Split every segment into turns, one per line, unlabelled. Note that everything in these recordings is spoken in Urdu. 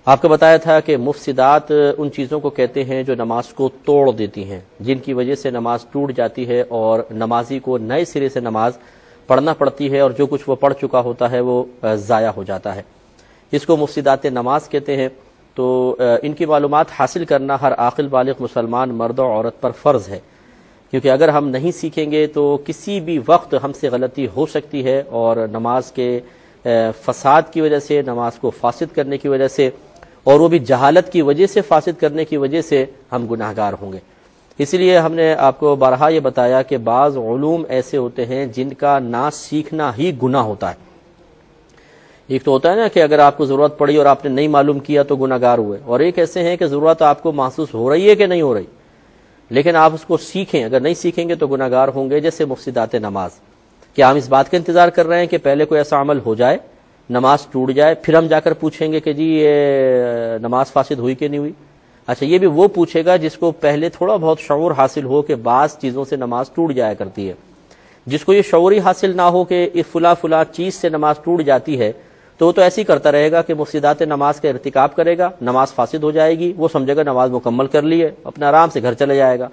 آپ کو بتایا تھا کہ مفسدات ان چیزوں کو کہتے ہیں جو نماز کو توڑ دیتی ہیں، جن کی وجہ سے نماز ٹوٹ جاتی ہے اور نمازی کو نئے سرے سے نماز پڑھنا پڑتی ہے، اور جو کچھ وہ پڑھ چکا ہوتا ہے وہ ضائع ہو جاتا ہے۔ اس کو مفسدات نماز کہتے ہیں۔ تو ان کی معلومات حاصل کرنا ہر عاقل بالغ مسلمان مرد و عورت پر فرض ہے، کیونکہ اگر ہم نہیں سیکھیں گے تو کسی بھی وقت ہم سے غلطی ہو سکتی ہے، اور نماز کے فساد کی وجہ سے، نماز کو فاسد کرنے کی وجہ سے، اور وہ بھی جہالت کی وجہ سے فاسد کرنے کی وجہ سے ہم گناہگار ہوں گے۔ اسی لیے ہم نے آپ کو بارہا یہ بتایا کہ بعض علوم ایسے ہوتے ہیں جن کا نہ سیکھنا ہی گناہ ہوتا ہے۔ ایک تو ہوتا ہے نا کہ اگر آپ کو ضرورت پڑی اور آپ نے نہیں معلوم کیا تو گناہگار ہوئے، اور ایک ایسے ہیں کہ ضرورت آپ کو محسوس ہو رہی ہے کہ نہیں ہو رہی، لیکن آپ اس کو سیکھیں، اگر نہیں سیکھیں گے تو گناہگار ہوں گے۔ جیسے مفسدات نماز، کیا ہم اس بات کا انتظار کر رہے ہیں کہ پہلے کوئی ایسا عمل ہو جائے، نماز ٹوٹ جائے، پھر ہم جا کر پوچھیں گے کہ جی یہ نماز فاسد ہوئی کہ نہیں ہوئی؟ اچھا، یہ بھی وہ پوچھے گا جس کو پہلے تھوڑا بہت شعور حاصل ہو کہ بعض چیزوں سے نماز ٹوٹ جایا کرتی ہے۔ جس کو یہ شعوری حاصل نہ ہو کہ فلاں چیز سے نماز ٹوٹ جاتی ہے، تو وہ تو ایسے ہی کرتا رہے گا کہ مفسدات نماز کا ارتکاب کرے گا، نماز فاسد ہو جائے گی، وہ سمجھے گا نماز مکمل کر لی ہے، اپنا آرام سے گھر چلے جائے گا۔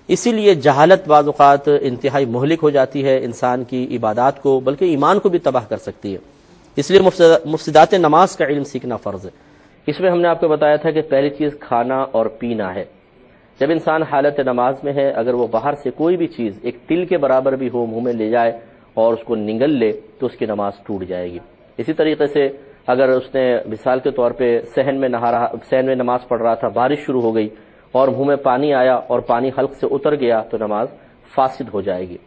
اسی لیے جہالت بعض اوقات انتہائی مہلک ہو جاتی ہے انسان کی عبادات کو، بلکہ ایمان کو بھی تباہ کر سکتی ہے۔ اس لیے مفسدات نماز کا علم سیکھنا فرض ہے۔ اس میں ہم نے آپ کو بتایا تھا کہ پہلی چیز کھانا اور پینا ہے۔ جب انسان حالت نماز میں ہے، اگر وہ باہر سے کوئی بھی چیز ایک تل کے برابر بھی ہو منہ میں لے جائے اور اس کو نگل لے تو اس کی نماز ٹوٹ جائے گی۔ اسی طریقے سے اگر اس نے مثال کے طور پہ صحن میں نماز پڑھ رہا تھا، بارش شروع ہو گئی اور منہ میں پانی آیا اور پانی حلق سے اتر گیا تو نماز فاسد ہو جائے گی۔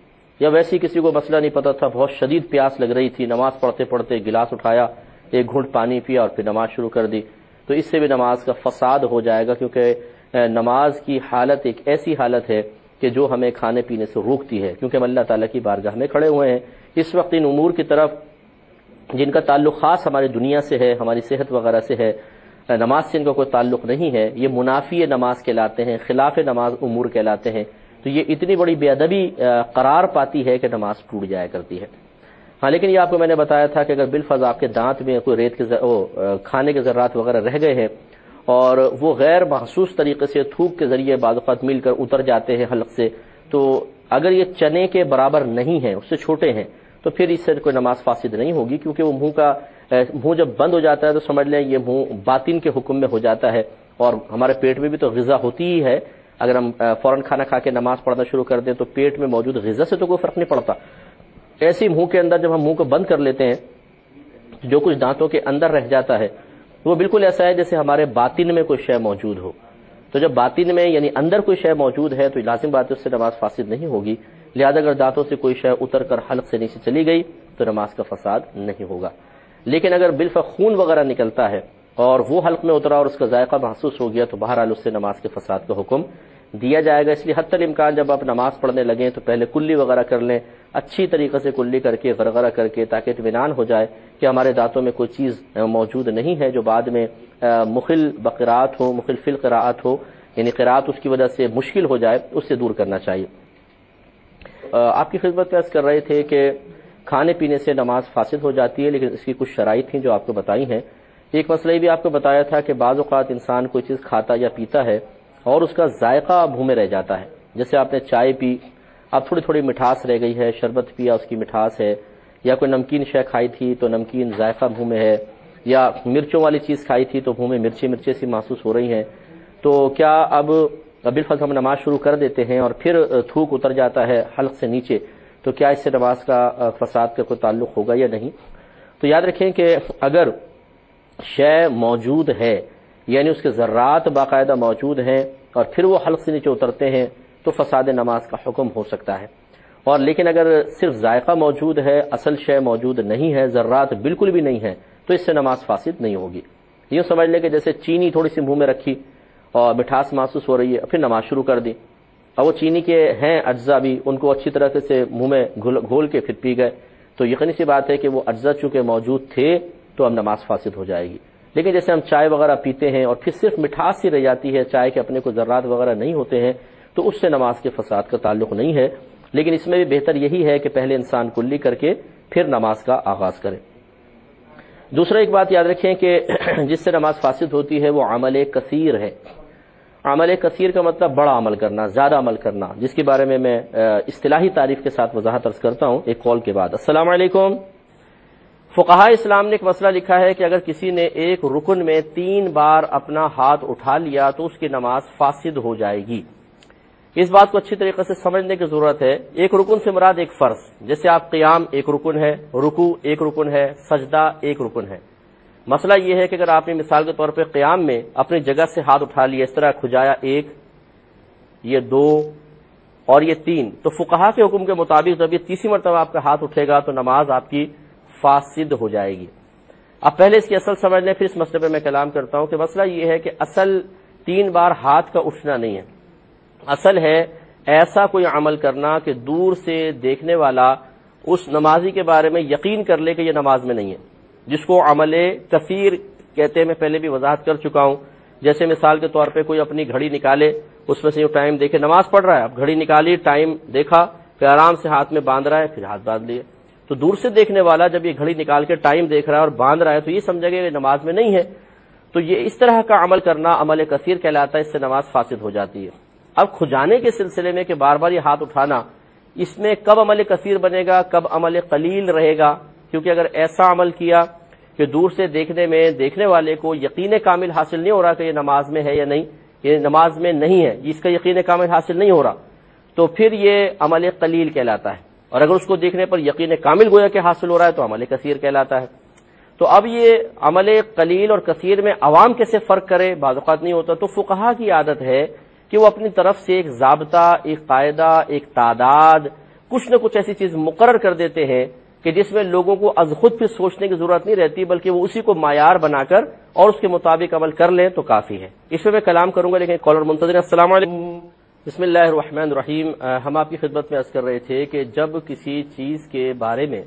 یا ویسے کسی کو مسئلہ نہیں پتا تھا، بہت شدید پیاس لگ رہی تھی، نماز پڑھتے پڑھتے گلاس اٹھایا، ایک گھونٹ پانی پیا اور پھر نماز شروع کر دی، تو اس سے بھی نماز کا فساد ہو جائے گا، کیونکہ نماز کی حالت ایک ایسی حالت ہے کہ جو ہمیں کھانے پینے سے روکتی ہے، کیونکہ ہم اللہ تعالیٰ کی بارگاہ میں کھڑے ہوئے ہیں۔ اس وقت ان امور کی طرف جن کا تعلق خاص ہماری دنیا سے ہے، ہماری صحت وغیرہ سے ہے، نماز سے ان کا کوئی تعلق نہیں ہے، یہ منافی نماز کہلاتے ہیں، خلاف نماز امور کہلاتے ہیں، تو یہ اتنی بڑی بے ادبی قرار پاتی ہے کہ نماز ٹوٹ جایا کرتی ہے۔ ہاں، لیکن یہ آپ کو میں نے بتایا تھا کہ اگر بالفرض آپ کے دانت میں کوئی ریت کے کھانے کے ذرات وغیرہ رہ گئے ہیں اور وہ غیر محسوس طریقے سے تھوک کے ذریعے بعض اوقات مل کر اتر جاتے ہیں حلق سے، تو اگر یہ چنے کے برابر نہیں ہیں، اس سے چھوٹے ہیں، تو پھر اس سے کوئی نماز فاسد نہیں ہوگی، کیونکہ وہ منہ جب بند ہو جاتا ہے تو سمجھ لیں یہ منہ باطن کے حکم میں ہو جاتا ہے، اور ہمارے پیٹ میں بھی تو غذا ہوتی ہی ہے۔ اگر ہم فوراً کھانا کھا کے نماز پڑھنا شروع کر دیں تو پیٹ میں موجود غذا سے تو کوئی فرق نہیں پڑتا۔ ایسے منہ کے اندر جب ہم منہ کو بند کر لیتے ہیں، جو کچھ دانتوں کے اندر رہ جاتا ہے وہ بالکل ایسا ہے جیسے ہمارے باطن میں کوئی شے موجود ہو۔ تو جب باطن میں یعنی اندر کوئی شے موجود ہے تو لازم بات ہے اس سے نماز فاسد نہیں ہوگی، لہذا اگر دانتوں سے کوئی شے اتر کر حلق سے نیچے چلی گئی تو نماز کا فساد نہیں ہوگا۔ لیکن اگر بالفعل خون وغیرہ نکلتا ہے اور وہ حلق میں اترا اور اس کا ذائقہ محسوس ہو گیا تو بہرحال اس سے نماز کے فساد کا حکم دیا جائے گا۔ اس لیے حتی الامکان جب آپ نماز پڑھنے لگیں تو پہلے کلی وغیرہ کر لیں، اچھی طریقے سے کلی کر کے غرغرہ کر کے، تاکہ اطمینان ہو جائے کہ ہمارے دانتوں میں کوئی چیز موجود نہیں ہے جو بعد میں مخل بقراءت ہو، مخل فی القراءت ہو، یعنی قراءت اس کی وجہ سے مشکل ہو جائے، اس سے دور کرنا چاہیے۔ آپ کی خدمت میں عرض کر رہے تھے کہ کھانے پینے سے نماز فاسد ہو جاتی ہے، لیکن اس کی کچھ شرائط تھیں جو آپ کو بتائی ہیں۔ ایک مسئلہ یہ بھی آپ کو بتایا تھا کہ بعض اوقات انسان کوئی چیز کھاتا یا پیتا ہے اور اس کا ذائقہ منہ میں رہ جاتا ہے، جیسے آپ نے چائے پی، اب تھوڑی تھوڑی مٹھاس رہ گئی ہے، شربت پیا اس کی مٹھاس ہے، یا کوئی نمکین شے کھائی تھی تو نمکین ذائقہ منہ میں ہے، یا مرچوں والی چیز کھائی تھی تو منہ میں مرچے سی محسوس ہو رہی ہیں، تو کیا اب بالفرض ہم نماز شروع کر دیتے ہیں اور پھر تھوک اتر جاتا ہے حلق سے نیچے، تو کیا اس سے نماز کا فساد کا کوئی تعلق ہوگا یا نہیں؟ تو یاد رکھیں کہ اگر شے موجود ہے، یعنی اس کے ذرات باقاعدہ موجود ہیں اور پھر وہ حلق سے نیچے اترتے ہیں تو فساد نماز کا حکم ہو سکتا ہے، اور لیکن اگر صرف ذائقہ موجود ہے، اصل شے موجود نہیں ہے، ذرات بالکل بھی نہیں ہے، تو اس سے نماز فاسد نہیں ہوگی۔ یوں سمجھ لیں کہ جیسے چینی تھوڑی سی منہ میں رکھی اور مٹھاس محسوس ہو رہی ہے، پھر نماز شروع کر دی، اور وہ چینی کے ہیں اجزاء بھی، ان کو اچھی طرح سے منہ میں گھول کے پھر پی گئے، تو یقینی سی بات ہے کہ وہ اجزاء چونکہ موجود تھے تو اب نماز فاسد ہو جائے گی۔ لیکن جیسے ہم چائے وغیرہ پیتے ہیں اور پھر صرف مٹھاس ہی رہ جاتی ہے، چائے کے اپنے کو ذرات وغیرہ نہیں ہوتے ہیں، تو اس سے نماز کے فساد کا تعلق نہیں ہے، لیکن اس میں بھی بہتر یہی ہے کہ پہلے انسان کلی کر کے پھر نماز کا آغاز کرے۔ دوسرا ایک بات یاد رکھیں کہ جس سے نماز فاسد ہوتی ہے وہ عمل کثیر ہے. عمل کثیر کا مطلب بڑا عمل کرنا، زیادہ عمل کرنا، جس کے بارے میں اصطلاحی تعریف کے ساتھ وضاحت عرض کرتا ہوں ایک کال کے بعد. السلام علیکم. فقہاء اسلام نے ایک مسئلہ لکھا ہے کہ اگر کسی نے ایک رکن میں 3 بار اپنا ہاتھ اٹھا لیا تو اس کی نماز فاسد ہو جائے گی. اس بات کو اچھی طریقے سے سمجھنے کی ضرورت ہے. ایک رکن سے مراد ایک فرض، جیسے آپ قیام ایک رکن ہے، رکوع ایک رکن ہے، سجدہ ایک رکن ہے. مسئلہ یہ ہے کہ اگر آپ نے مثال کے طور پہ قیام میں اپنی جگہ سے ہاتھ اٹھا لیا، اس طرح کھجایا 1، یہ 2 اور یہ 3، تو فقہاء کے حکم کے مطابق جب یہ تیسری مرتبہ آپ کا ہاتھ اٹھے گا تو نماز آپ کی فاسد ہو جائے گی. اب پہلے اس کی اصل سمجھ لیں، پھر اس مسئلے پہ میں کلام کرتا ہوں کہ مسئلہ یہ ہے کہ اصل 3 بار ہاتھ کا اٹھنا نہیں ہے، اصل ہے ایسا کوئی عمل کرنا کہ دور سے دیکھنے والا اس نمازی کے بارے میں یقین کر لے کہ یہ نماز میں نہیں ہے، جس کو عمل کثیر کہتے ہیں. میں پہلے بھی وضاحت کر چکا ہوں. جیسے مثال کے طور پہ کوئی اپنی گھڑی نکالے، اس میں سے جو ٹائم دیکھے، نماز پڑھ رہا ہے، اب گھڑی نکالی، ٹائم دیکھا، پھر آرام سے ہاتھ میں باندھ رہا ہے، پھر ہاتھ باندھ لیے. تو دور سے دیکھنے والا جب یہ گھڑی نکال کے ٹائم دیکھ رہا ہے اور باندھ رہا ہے تو یہ سمجھے گا کہ نماز میں نہیں ہے. تو یہ اس طرح کا عمل کرنا عمل کثیر کہلاتا ہے، اس سے نماز فاسد ہو جاتی ہے. اب کھجانے کے سلسلے میں کہ بار بار یہ ہاتھ اٹھانا، اس میں کب عمل کثیر بنے گا، کب عمل قلیل رہے گا؟ کیونکہ اگر ایسا عمل کیا کہ دور سے دیکھنے میں دیکھنے والے کو یقین کامل حاصل نہیں ہو رہا کہ یہ نماز میں ہے یا نہیں، یہ نماز میں نہیں ہے، اس کا یقین کامل حاصل نہیں ہو رہا، تو پھر یہ عمل قلیل کہلاتا ہے. اور اگر اس کو دیکھنے پر یقین کامل گویا کہ حاصل ہو رہا ہے تو عمل کثیر کہلاتا ہے. تو اب یہ عمل قلیل اور کثیر میں عوام کیسے فرق کرے، بعض اوقات نہیں ہوتا. تو فقہا کی عادت ہے کہ وہ اپنی طرف سے ایک ضابطہ، ایک قاعدہ، ایک تعداد، کچھ نہ کچھ ایسی چیز مقرر کر دیتے ہیں کہ جس میں لوگوں کو از خود پھر سوچنے کی ضرورت نہیں رہتی، بلکہ وہ اسی کو معیار بنا کر اور اس کے مطابق عمل کر لیں تو کافی ہے. اس پہ میں کلام کروں گا، لیکن کالر منتظر. السلام علیکم. بسم اللہ الرحمن الرحیم. ہم آپ کی خدمت میں عرض کر رہے تھے کہ جب کسی چیز کے بارے میں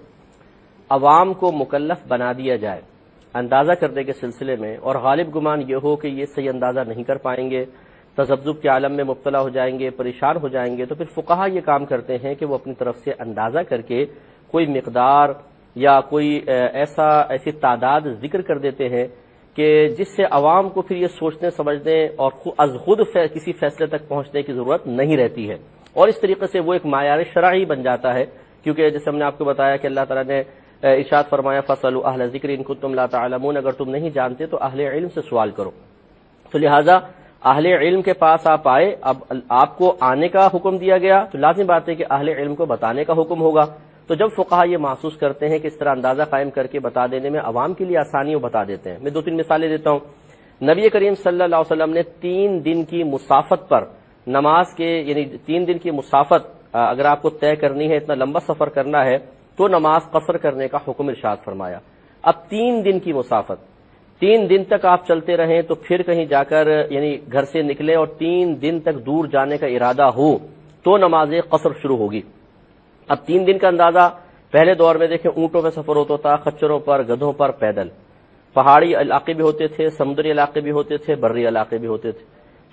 عوام کو مکلف بنا دیا جائے اندازہ کرنے کے سلسلے میں، اور غالب گمان یہ ہو کہ یہ صحیح اندازہ نہیں کر پائیں گے، تذبذب کے عالم میں مبتلا ہو جائیں گے، پریشان ہو جائیں گے، تو پھر فقہا یہ کام کرتے ہیں کہ وہ اپنی طرف سے اندازہ کر کے کوئی مقدار یا کوئی ایسی تعداد ذکر کر دیتے ہیں کہ جس سے عوام کو پھر یہ سوچنے سمجھنے اور از خود کسی فیصلے تک پہنچنے کی ضرورت نہیں رہتی ہے. اور اس طریقے سے وہ ایک معیار شرعی بن جاتا ہے. کیونکہ جیسے ہم نے آپ کو بتایا کہ اللہ تعالیٰ نے ارشاد فرمایا فَاسْأَلُوا أَهْلَ الذِّكْرِ إِن كُنتُمْ لَا تَعْلَمُونَ، اگر تم نہیں جانتے تو اہل علم سے سوال کرو. تو لہٰذا اہل علم کے پاس آپ آئے، اب آپ کو آنے کا حکم دیا گیا تو لازم بات ہے کہ اہل علم کو بتانے کا حکم ہوگا. تو جب فقہا یہ محسوس کرتے ہیں کہ اس طرح اندازہ قائم کر کے بتا دینے میں عوام کے لیے آسانی ہو، بتا دیتے ہیں. میں 2-3 مثالیں دیتا ہوں. نبی کریم صلی اللہ علیہ وسلم نے 3 دن کی مسافت پر نماز کے، یعنی 3 دن کی مسافت اگر آپ کو طے کرنی ہے، اتنا لمبا سفر کرنا ہے تو نماز قصر کرنے کا حکم ارشاد فرمایا. اب 3 دن کی مسافت، 3 دن تک آپ چلتے رہیں تو پھر کہیں جا کر یعنی گھر سے نکلے اور 3 دن تک دور جانے کا ارادہ ہو تو نماز قصر شروع ہوگی. اب 3 دن کا اندازہ پہلے دور میں دیکھیں اونٹوں پہ سفر ہوتا تھا، خچروں پر، گدھوں پر، پیدل. پہاڑی علاقے بھی ہوتے تھے، سمندری علاقے بھی ہوتے تھے، بری علاقے بھی ہوتے تھے.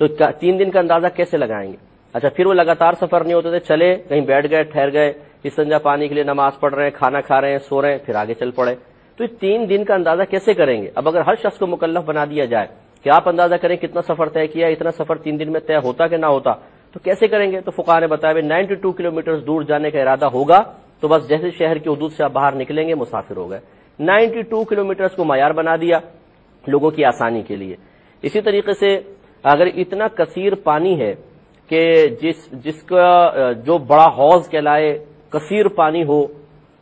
تو 3 دن کا اندازہ کیسے لگائیں گے؟ اچھا، پھر وہ لگاتار سفر نہیں ہوتے تھے، چلے کہیں بیٹھ گئے، ٹھہر گئے، استنجا پانی کے لیے نماز پڑھ رہے ہیں، کھانا کھا رہے ہیں، سو رہے ہیں، پھر آگے چل پڑے. تو یہ 3 دن کا اندازہ کیسے کریں گے؟ اب اگر ہر شخص کو مکلف بنا دیا جائے کہ آپ اندازہ کریں کتنا سفر طے کیا، اتنا سفر 3 دن میں طے ہوتا کہ نہ ہوتا، تو کیسے کریں گے؟ تو فقہا نے بتایا 92 کلومیٹر دور جانے کا ارادہ ہوگا تو بس جیسے شہر کی حدود سے آپ باہر نکلیں گے مسافر ہو گئے. 92 کلومیٹر کو معیار بنا دیا لوگوں کی آسانی کے لیے. اسی طریقے سے اگر اتنا کثیر پانی ہے کہ جس کا جو بڑا حوض کہلائے، کثیر پانی ہو،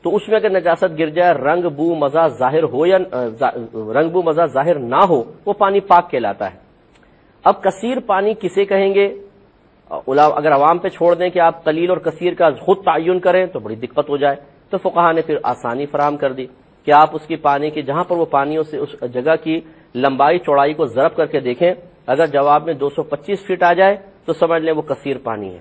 تو اس میں اگر نجاست گر جائے، رنگ بو مزہ ظاہر ہو یا رنگ بو مزہ ظاہر نہ ہو، وہ پانی پاک کہلاتا ہے. اب کثیر پانی کسے کہیں گے؟ اگر عوام پہ چھوڑ دیں کہ آپ قلیل اور کثیر کا خود تعین کریں تو بڑی دقت ہو جائے. تو فقہا نے پھر آسانی فراہم کر دی کہ آپ اس کی پانی کی جہاں پر وہ پانیوں سے اس جگہ کی لمبائی چوڑائی کو ضرب کر کے دیکھیں، اگر جواب میں 225 فٹ آ جائے تو سمجھ لیں وہ کثیر پانی ہے.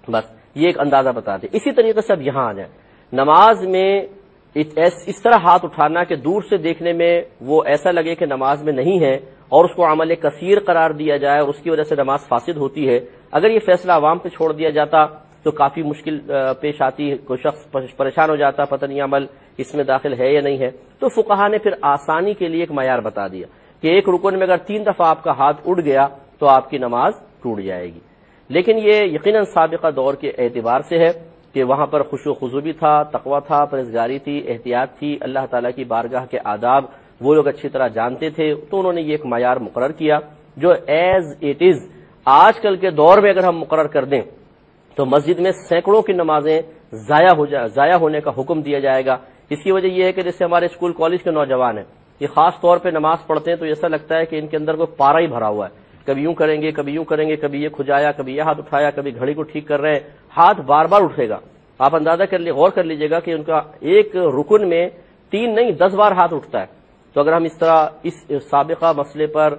بس یہ ایک اندازہ بتا دیں. اسی طریقے سے اب یہاں آ جائیں، نماز میں اس طرح ہاتھ اٹھانا کہ دور سے دیکھنے میں وہ ایسا لگے کہ نماز میں نہیں ہے اور اس کو عمل کثیر قرار دیا جائے اور اس کی وجہ سے نماز فاسد ہوتی ہے. اگر یہ فیصلہ عوام پہ چھوڑ دیا جاتا تو کافی مشکل پیش آتی ہے، کوئی شخص پریشان ہو جاتا، پتہ نہیں عمل اس میں داخل ہے یا نہیں ہے، تو فقہا نے پھر آسانی کے لیے ایک معیار بتا دیا کہ ایک رکن میں اگر 3 دفعہ آپ کا ہاتھ اٹھ گیا تو آپ کی نماز ٹوٹ جائے گی۔ لیکن یہ یقیناً سابقہ دور کے اعتبار سے ہے کہ وہاں پر خشوع و خضوع بھی تھا، تقوی تھا، پرہیزگاری تھی، احتیاط تھی، اللہ تعالیٰ کی بارگاہ کے آداب وہ لوگ اچھی طرح جانتے تھے، تو انہوں نے یہ ایک معیار مقرر کیا جو ایز اٹ از آج کل کے دور میں اگر ہم مقرر کر دیں تو مسجد میں سینکڑوں کی نمازیں ضائع ہونے کا حکم دیا جائے گا۔ اس کی وجہ یہ ہے کہ جیسے ہمارے اسکول کالج کے نوجوان ہیں، یہ خاص طور پہ نماز پڑھتے ہیں تو ایسا لگتا ہے کہ ان کے اندر کوئی پارا ہی بھرا ہوا ہے، کبھی یوں کریں گے، کبھی یوں کریں گے، کبھی یہ کھجایا، کبھی یہ ہاتھ اٹھایا، کبھی گھڑی کو ٹھیک کر رہے ہیں، ہاتھ بار بار اٹھے گا۔ آپ اندازہ غور کر لیجئے گا کہ ان کا ایک رکن میں 3 نہیں 10 بار ہاتھ اٹھتا ہے۔ تو اگر ہم اس طرح اس سابقہ مسئلے پر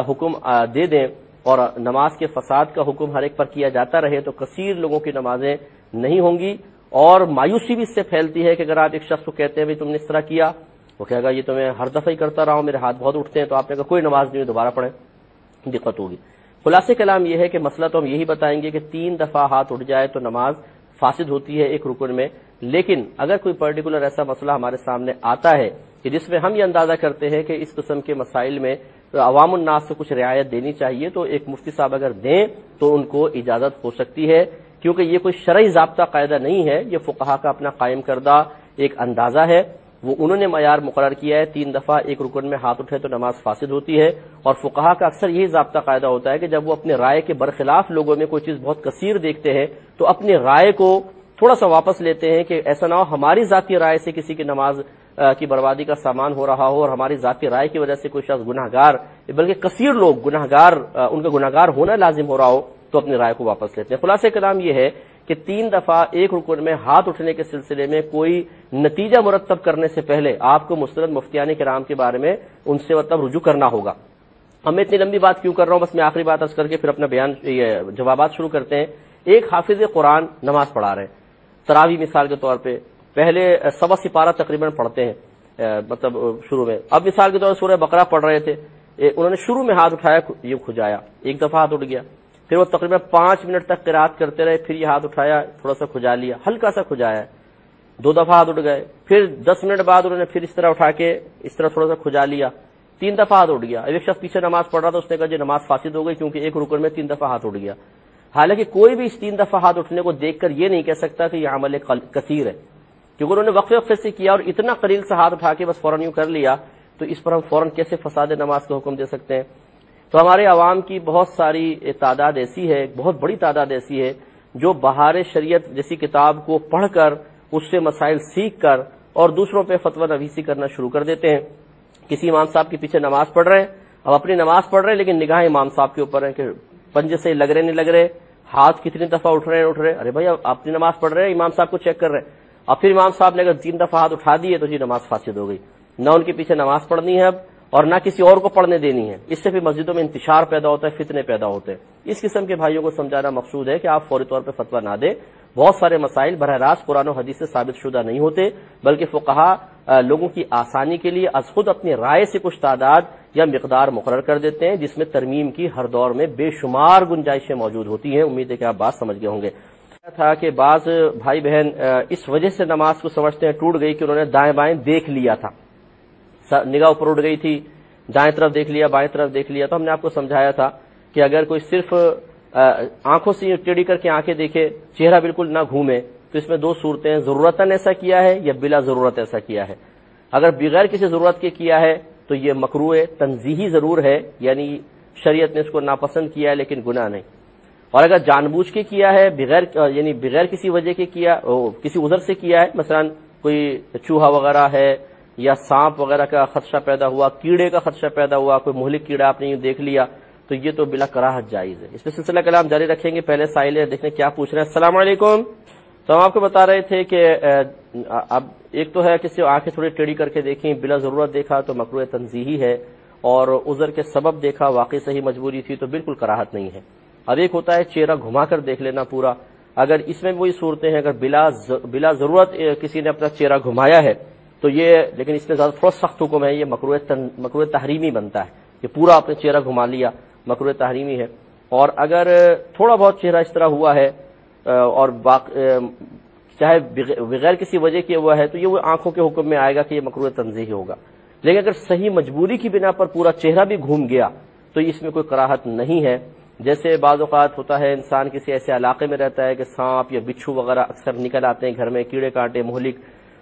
حکم دے دیں اور نماز کے فساد کا حکم ہر ایک پر کیا جاتا رہے تو کثیر لوگوں کی نمازیں نہیں ہوں گی، اور مایوسی بھی اس سے پھیلتی ہے کہ اگر آپ ایک شخص کو کہتے ہیں بھائی تم نے اس طرح کیا، وہ کہے گا یہ تو میں ہر دفعہ ہی کرتا رہا ہوں، میرے ہاتھ بہت اٹھتے ہیں، تو آپ نے کہا کوئی نماز نہیں، دوبارہ پڑھیں، دقت ہوگی۔ خلاصہ کلام یہ ہے کہ مسئلہ تو ہم یہی بتائیں گے کہ 3 دفعہ ہاتھ اٹھ جائے تو نماز فاسد ہوتی ہے ایک رکن میں، لیکن اگر کوئی پرٹیکولر ایسا مسئلہ ہمارے سامنے آتا ہے کہ جس میں ہم یہ اندازہ کرتے ہیں کہ اس قسم کے مسائل میں عوام الناس سے کچھ رعایت دینی چاہیے، تو ایک مفتی صاحب اگر دیں تو ان کو اجازت ہو سکتی ہے، کیونکہ یہ کوئی شرعی ضابطہ قاعدہ نہیں ہے، یہ فقہا کا اپنا قائم کردہ ایک اندازہ ہے، وہ انہوں نے معیار مقرر کیا ہے 3 دفعہ ایک رکن میں ہاتھ اٹھے تو نماز فاسد ہوتی ہے، اور فقہا کا اکثر یہی ضابطہ قاعدہ ہوتا ہے کہ جب وہ اپنے رائے کے برخلاف لوگوں میں کوئی چیز بہت کثیر دیکھتے ہیں تو اپنی رائے کو تھوڑا سا واپس لیتے ہیں کہ ایسا نہ ہو ہماری ذاتی رائے سے کسی کی نماز کی بربادی کا سامان ہو رہا ہو اور ہماری ذاتی رائے کی وجہ سے کوئی شخص گناہگار بلکہ کثیر لوگ گناہگار ان کا گناہگار ہونا لازم ہو رہا ہو تو اپنی رائے کو واپس لیتے ہیں۔ خلاصہ کلام یہ ہے کہ 3 دفعہ ایک رکن میں ہاتھ اٹھنے کے سلسلے میں کوئی نتیجہ مرتب کرنے سے پہلے آپ کو مستند مفتیان کرام کے بارے میں ان سے رجوع کرنا ہوگا۔ ہم اتنی لمبی بات کیوں کر رہا ہوں، بس میں آخری بات عرض کر کے پھر اپنا بیان جوابات شروع کرتے ہیں۔ ایک حافظ قرآن نماز پڑھا رہے ہیں، تراویح مثال کے طور پہ پہلے 1.25 سپارہ تقریباً پڑھتے ہیں مطلب شروع میں، اب مثال کے طور پر سورہ بقرہ پڑھ رہے تھے، انہوں نے شروع میں ہاتھ اٹھایا، یہ کھجایا، ایک دفعہ ہاتھ اٹھ گیا، پھر وہ تقریباً 5 منٹ تک قرات کرتے رہے، پھر یہ ہاتھ اٹھایا، تھوڑا سا کھجا لیا، ہلکا سا کھجایا، 2 دفعہ ہاتھ اٹھ گئے، پھر 10 منٹ بعد انہوں نے پھر اس طرح اٹھا کے اس طرح تھوڑا سا کھجا لیا، 3 دفعہ ہاتھ اٹھ گیا۔ ایک شخص پیچھے نماز پڑھ رہا تھا، اس نے کہا جی نماز فاسد ہو گئی کیونکہ ایک رکن میں 3 دفعہ ہاتھ اٹھ گیا۔ حالانکہ کوئی بھی اس 3 دفعہ ہاتھ اٹھنے کو دیکھ کر یہ نہیں کہہ سکتا کہ یہ عمل کثیر ہے، کیونکہ انہوں نے وقفے وقفے سے کیا اور اتنا قلیل سے ہاتھ اٹھا کے بس فوراً یوں کر لیا، تو اس پر ہم فوراً کیسے فساد نماز کا حکم دے سکتے ہیں؟ تو ہمارے عوام کی بہت ساری تعداد ایسی ہے، بہت بڑی تعداد ایسی ہے جو بہار شریعت جیسی کتاب کو پڑھ کر اس سے مسائل سیکھ کر اور دوسروں پہ فتویٰ نویسی کرنا شروع کر دیتے ہیں۔ کسی امام صاحب کے پیچھے نماز پڑھ رہے ہیں، اب اپنی نماز پڑھ رہے ہیں لیکن نگاہیں امام صاحب کے اوپر ہیں کہ پنجے سے لگ رہے نہیں لگ رہے، ہاتھ کتنی دفعہ اٹھ رہے ہیں، ارے بھائی آپ اپنی نماز پڑھ رہے ہیں، امام صاحب کو چیک کر رہے ہیں، اور پھر امام صاحب نے اگر 3 دفعہ ہاتھ اٹھا دیے تو جی نماز فاسد ہو گئی، نہ ان کے پیچھے نماز پڑھنی ہے اب اور نہ کسی اور کو پڑھنے دینی ہے۔ اس سے پھر مسجدوں میں انتشار پیدا ہوتا ہے، فتنے پیدا ہوتے ہیں۔ اس قسم کے بھائیوں کو سمجھانا مقصود ہے کہ آپ فوری طور پہ فتویٰ نہ دیں۔ بہت سارے مسائل براہ راست قرآن و حدیث سے ثابت شدہ نہیں ہوتے، بلکہ فقہا لوگوں کی آسانی کے لیے از خود اپنی رائے سے کچھ تعداد یا مقدار مقرر کر دیتے ہیں، جس میں ترمیم کی ہر دور میں بے شمار گنجائشیں موجود ہوتی ہیں۔ امید ہے کہ آپ بات سمجھ گئے ہوں گے۔ تھا کہ بعض بھائی بہن اس وجہ سے نماز کو سمجھتے ہیں ٹوٹ گئی کہ انہوں نے دائیں بائیں دیکھ لیا تھا، نگاہ اوپر اٹھ گئی تھی، دائیں طرف دیکھ لیا، بائیں طرف دیکھ لیا۔ تو ہم نے آپ کو سمجھایا تھا کہ اگر کوئی صرف آنکھوں سے ٹیڑھی کر کے آنکھیں دیکھے، چہرہ بالکل نہ گھومے، تو اس میں 2 صورتیں ہیں، ضرورتاً ایسا کیا ہے یا بلا ضرورت ایسا کیا ہے۔ اگر بغیر کسی ضرورت کے کیا ہے تو یہ مکروہ تنزیہی ضرور ہے، یعنی شریعت نے اس کو ناپسند کیا ہے لیکن گناہ نہیں، اور اگر جان بوجھ کے کیا ہے بغیر کسی وجہ کے کیا، کسی عذر سے کیا ہے، مثلا کوئی چوہا وغیرہ ہے یا سانپ وغیرہ کا خدشہ پیدا ہوا، کیڑے کا خدشہ پیدا ہوا، کوئی مہلک کیڑا آپ نے یوں دیکھ لیا، تو یہ تو بلا کراہت جائز ہے۔ اس پہ سلسلہ کلام جاری رکھیں گے۔ پہلے سائل ہے، دیکھیں کیا پوچھ رہے ہیں۔ السلام علیکم۔ تو ہم آپ کو بتا رہے تھے کہ اب ایک تو ہے کسی آنکھیں تھوڑی ٹیڑھی کر کے دیکھیں، بلا ضرورت دیکھا تو مکروہ تنزیہی ہے، اور عذر کے سبب دیکھا، واقعی صحیح مجبوری تھی تو بالکل کراہت نہیں ہے۔ اب ایک ہوتا ہے چہرہ گھما کر دیکھ لینا پورا، اگر اس میں وہی صورتیں ہیں، اگر بلا ضرورت کسی نے اپنا چہرہ گھمایا ہے تو یہ، لیکن اس میں زیادہ تھوڑا سخت حکم ہے، یہ مکروہ تحریمی بنتا ہے کہ پورا اپنے چہرہ گھما لیا، مکروہ تحریمی ہے۔ اور اگر تھوڑا بہت چہرہ اس طرح ہوا ہے اور چاہے بغیر کسی وجہ کے ہوا ہے تو یہ وہ آنکھوں کے حکم میں آئے گا کہ یہ مکروہ تنزیہی ہوگا. لیکن اگر صحیح مجبوری کی بنا پر پورا چہرہ بھی گھوم گیا تو اس میں کوئی کراہت نہیں ہے. جیسے بعض اوقات ہوتا ہے انسان کسی ایسے علاقے میں رہتا ہے کہ سانپ یا بچھو وغیرہ اکثر نکل آتے ہیں گھر میں، کیڑے کانٹے مہلک،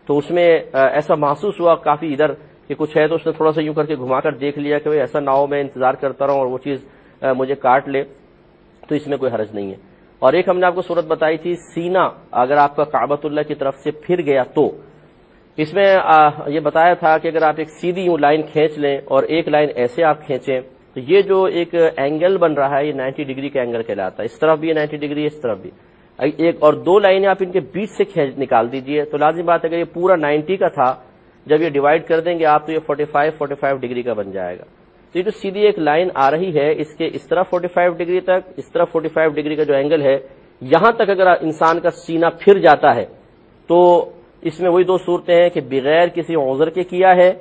تو اس میں ایسا محسوس ہوا کافی ادھر کہ کچھ ہے تو اس نے تھوڑا سا یوں کر کے گھما کر دیکھ لیا کہ ایسا نہ ہو میں انتظار کرتا رہوں اور وہ چیز مجھے کاٹ لے، تو اس میں کوئی حرج نہیں ہے. اور ایک ہم نے آپ کو صورت بتائی تھی، سینہ اگر آپ کا کعبۃ اللہ کی طرف سے پھر گیا تو اس میں یہ بتایا تھا کہ اگر آپ ایک سیدھی یوں لائن کھینچ لیں اور ایک لائن ایسے آپ کھینچیں تو یہ جو ایک اینگل بن رہا ہے یہ 90 ڈگری کا اینگل کہلاتا ہے. اس طرف بھی 90 ڈگری، اس طرف بھی. ایک اور دو لائنیں آپ ان کے بیچ سے نکال دیجئے تو لازم بات ہے اگر یہ پورا 90 کا تھا، جب یہ ڈیوائڈ کر دیں گے آپ تو یہ 45 ڈگری کا بن جائے گا. تو یہ جو سیدھی ایک لائن آ رہی ہے اس کے اس طرف 45 ڈگری تک، اس طرف 45 ڈگری کا جو اینگل ہے، یہاں تک اگر انسان کا سینہ پھر جاتا ہے تو اس میں وہی دو صورتیں ہیں کہ بغیر کسی عذر کے کیا ہے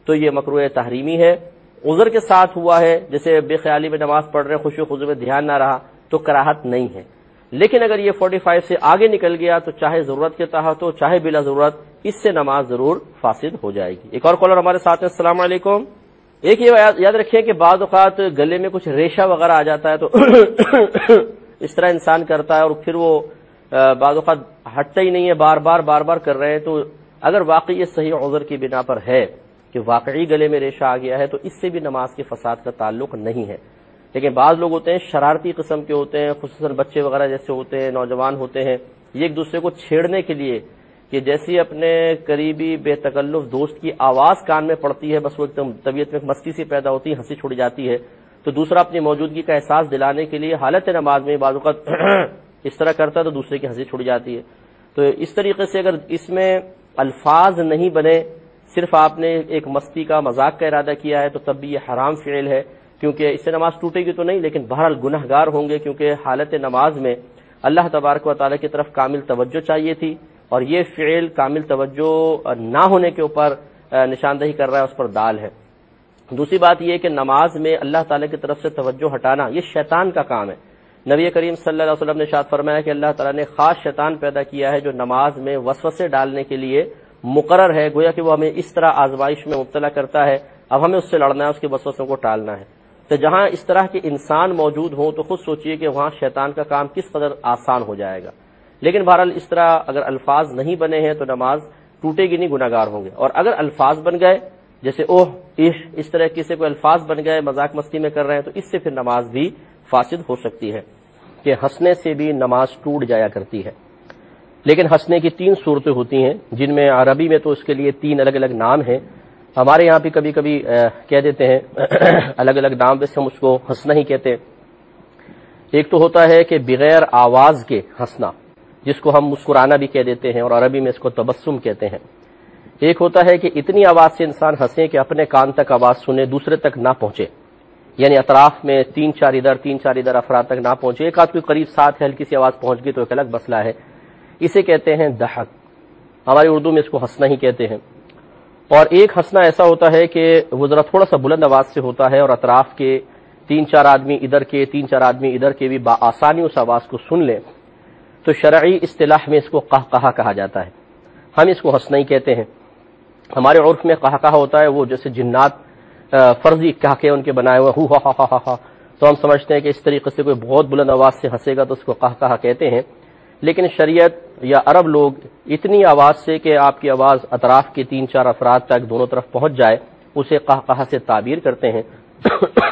تو یہ مکروہ تحریمی ہے، عذر کے ساتھ ہوا ہے جیسے بے خیالی میں نماز پڑھ رہے ہیں، خشوع و خضوع میں دھیان نہ رہا تو کراہت نہیں ہے. لیکن اگر یہ 45 سے آگے نکل گیا تو چاہے ضرورت کے تحت ہو چاہے بلا ضرورت اس سے نماز ضرور فاسد ہو جائے گی. ایک اور کالر ہمارے ساتھ ہیں. السلام علیکم. ایک یہ یاد رکھیں کہ بعض اوقات گلے میں کچھ ریشہ وغیرہ آ جاتا ہے تو اس طرح انسان کرتا ہے اور پھر وہ بعض اوقات ہٹتا ہی نہیں ہے، بار بار کر رہے ہیں. تو اگر واقعی یہ صحیح عذر کی بنا پر ہے کہ واقعی گلے میں ریشہ آ گیا ہے تو اس سے بھی نماز کے فساد کا تعلق نہیں ہے. لیکن بعض لوگ ہوتے ہیں شرارتی قسم کے ہوتے ہیں، خصوصاً بچے وغیرہ جیسے ہوتے ہیں، نوجوان ہوتے ہیں، یہ ایک دوسرے کو چھیڑنے کے لیے کہ جیسی اپنے قریبی بے تکلف دوست کی آواز کان میں پڑتی ہے بس وہ طبیعت میں مستی سی پیدا ہوتی ہے، ہنسی چھوڑ جاتی ہے، تو دوسرا اپنی موجودگی کا احساس دلانے کے لیے حالت نماز میں بعض اوقات اس طرح کرتا ہے تو دوسرے کی ہنسی چھوڑ جاتی ہے. تو اس طریقے سے اگر اس میں الفاظ نہیں بنے، صرف آپ نے ایک مستی کا مذاق کا ارادہ کیا ہے تو تب بھی یہ حرام فعل ہے، کیونکہ اس سے نماز ٹوٹے گی تو نہیں لیکن بہرحال گنہگار ہوں گے، کیونکہ حالت نماز میں اللہ تبارک و تعالیٰ کی طرف کامل توجہ چاہیے تھی اور یہ فعل کامل توجہ نہ ہونے کے اوپر نشاندہی کر رہا ہے، اس پر دال ہے. دوسری بات یہ کہ نماز میں اللہ تعالیٰ کی طرف سے توجہ ہٹانا یہ شیطان کا کام ہے. نبی کریم صلی اللہ علیہ وسلم نے ارشاد فرمایا کہ اللہ تعالیٰ نے خاص شیطان پیدا کیا ہے جو نماز میں وسوسے ڈالنے کے لیے مقرر ہے، گویا کہ وہ ہمیں اس طرح آزمائش میں مبتلا کرتا ہے، اب ہمیں اس سے لڑنا ہے، اس کے وسوسوں کو ٹالنا ہے. تو جہاں اس طرح کے انسان موجود ہوں تو خود سوچئے کہ وہاں شیطان کا کام کس قدر آسان ہو جائے گا. لیکن بہرحال اس طرح اگر الفاظ نہیں بنے ہیں تو نماز ٹوٹے گی نہیں، گناہگار ہوں گے. اور اگر الفاظ بن گئے جیسے اوہ اس طرح کسی کوئی الفاظ بن گئے مذاق مستی میں کر رہے ہیں تو اس سے پھر نماز بھی فاسد ہو سکتی ہے. کہ ہنسنے سے بھی نماز ٹوٹ جایا کرتی ہے، لیکن ہنسنے کی 3 صورتیں ہوتی ہیں جن میں عربی میں تو اس کے لیے 3 الگ الگ نام ہیں. ہمارے یہاں بھی کبھی کبھی کہہ دیتے ہیں الگ الگ نام سے، ہم اس کو ہنسنا ہی کہتے ہیں. ایک تو ہوتا ہے کہ بغیر آواز کے ہنسنا جس کو ہم مسکرانا بھی کہہ دیتے ہیں اور عربی میں اس کو تبسم کہتے ہیں. ایک ہوتا ہے کہ اتنی آواز سے انسان ہنسے کہ اپنے کان تک آواز سنے دوسرے تک نہ پہنچے، یعنی اطراف میں 3-4 ادھر افراد تک نہ پہنچے، ایک آدھ کوئی قریب ساتھ ہے ہلکی سی آواز پہنچ گئی تو ایک الگ مسئلہ ہے. اسے کہتے ہیں دہک، ہماری اردو میں اس کو ہنسنا ہی کہتے ہیں. اور ایک ہنسنا ایسا ہوتا ہے کہ وہ ذرا تھوڑا سا بلند آواز سے ہوتا ہے اور اطراف کے 3-4 آدمی ادھر کے 3-4 آدمی ادھر کے بھی بآسانی اس آواز کو سن لیں تو شرعی اصطلاح میں اس کو قہقہہ کہا جاتا ہے. ہم اس کو ہنسنا ہی کہتے ہیں. ہمارے عرف میں قہقہہ ہوتا ہے وہ جیسے جنات فرضی قہقہے ان کے بنائے ہوئے ہو ہا ہا ہا ہا، تو ہم سمجھتے ہیں کہ اس طریقے سے کوئی بہت بلند آواز سے ہنسے گا تو اس کو قہقہہ کہتے ہیں. لیکن شریعت یا عرب لوگ اتنی آواز سے کہ آپ کی آواز اطراف کے 3-4 افراد تک دونوں طرف پہنچ جائے اسے قہقہہ سے تعبیر کرتے ہیں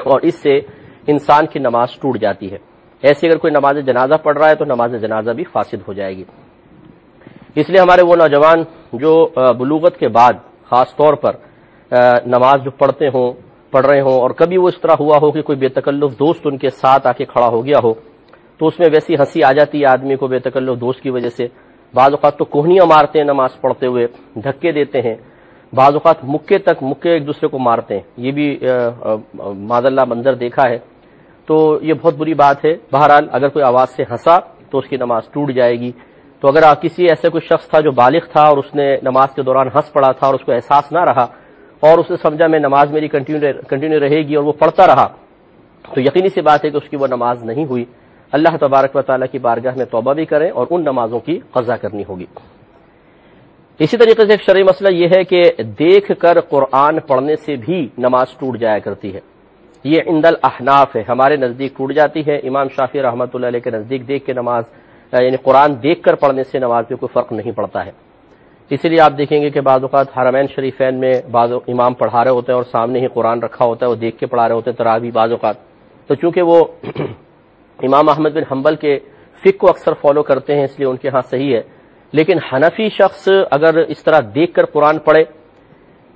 اور اس سے انسان کی نماز ٹوٹ جاتی ہے. ایسے اگر کوئی نماز جنازہ پڑھ رہا ہے تو نماز جنازہ بھی فاسد ہو جائے گی. اس لیے ہمارے وہ نوجوان جو بلوغت کے بعد خاص طور پر نماز جو پڑھ رہے ہوں اور کبھی وہ اس طرح ہوا ہو کہ کوئی بے تکلف دوست ان کے ساتھ آ کے کھڑا ہو گیا ہو تو اس میں ویسی ہنسی آ جاتی ہے آدمی کو بے تکلف دوست کی وجہ سے. بعض اوقات تو کوہنیاں مارتے ہیں نماز پڑھتے ہوئے، دھکے دیتے ہیں، بعض اوقات مکے ایک دوسرے کو مارتے ہیں. یہ بھی معاذ اللہ منظر دیکھا ہے، تو یہ بہت بری بات ہے. بہرحال اگر کوئی آواز سے ہنسا تو اس کی نماز ٹوٹ جائے گی. تو اگر کسی ایسے کوئی شخص تھا جو بالغ تھا اور اس نے نماز کے دوران ہنس پڑا تھا اور اس کو احساس نہ رہا اور اس نے سمجھا میں نماز میری کنٹینیو رہے گی اور وہ پڑھتا رہا، تو یقینی سی بات ہے کہ اس کی وہ نماز نہیں ہوئی.
اللہ تبارک و تعالیٰ کی بارگاہ میں توبہ بھی کریں اور ان نمازوں کی قضا کرنی ہوگی۔ اسی طریقے سے ایک شرعی مسئلہ یہ ہے کہ دیکھ کر قرآن پڑھنے سے بھی نماز ٹوٹ جایا کرتی ہے۔ یہ عند الاحناف ہے، ہمارے نزدیک ٹوٹ جاتی ہے، امام شافعی رحمۃ اللہ علیہ کے نزدیک دیکھ کے نماز یعنی قرآن دیکھ کر پڑھنے سے نماز میں کوئی فرق نہیں پڑتا ہے۔ اسی لیے آپ دیکھیں گے کہ بعض اوقات حرمین شریفین میں بعض امام پڑھا رہے ہوتے ہیں اور سامنے ہی قرآن رکھا ہوتا ہے، وہ دیکھ کے پڑھا رہے ہوتے ہیں تراویح بعض اوقات، تو چونکہ وہ امام احمد بن حنبل کے فقہ کو اکثر فالو کرتے ہیں اس لیے ان کے ہاں صحیح ہے، لیکن حنفی شخص اگر اس طرح دیکھ کر قرآن پڑھے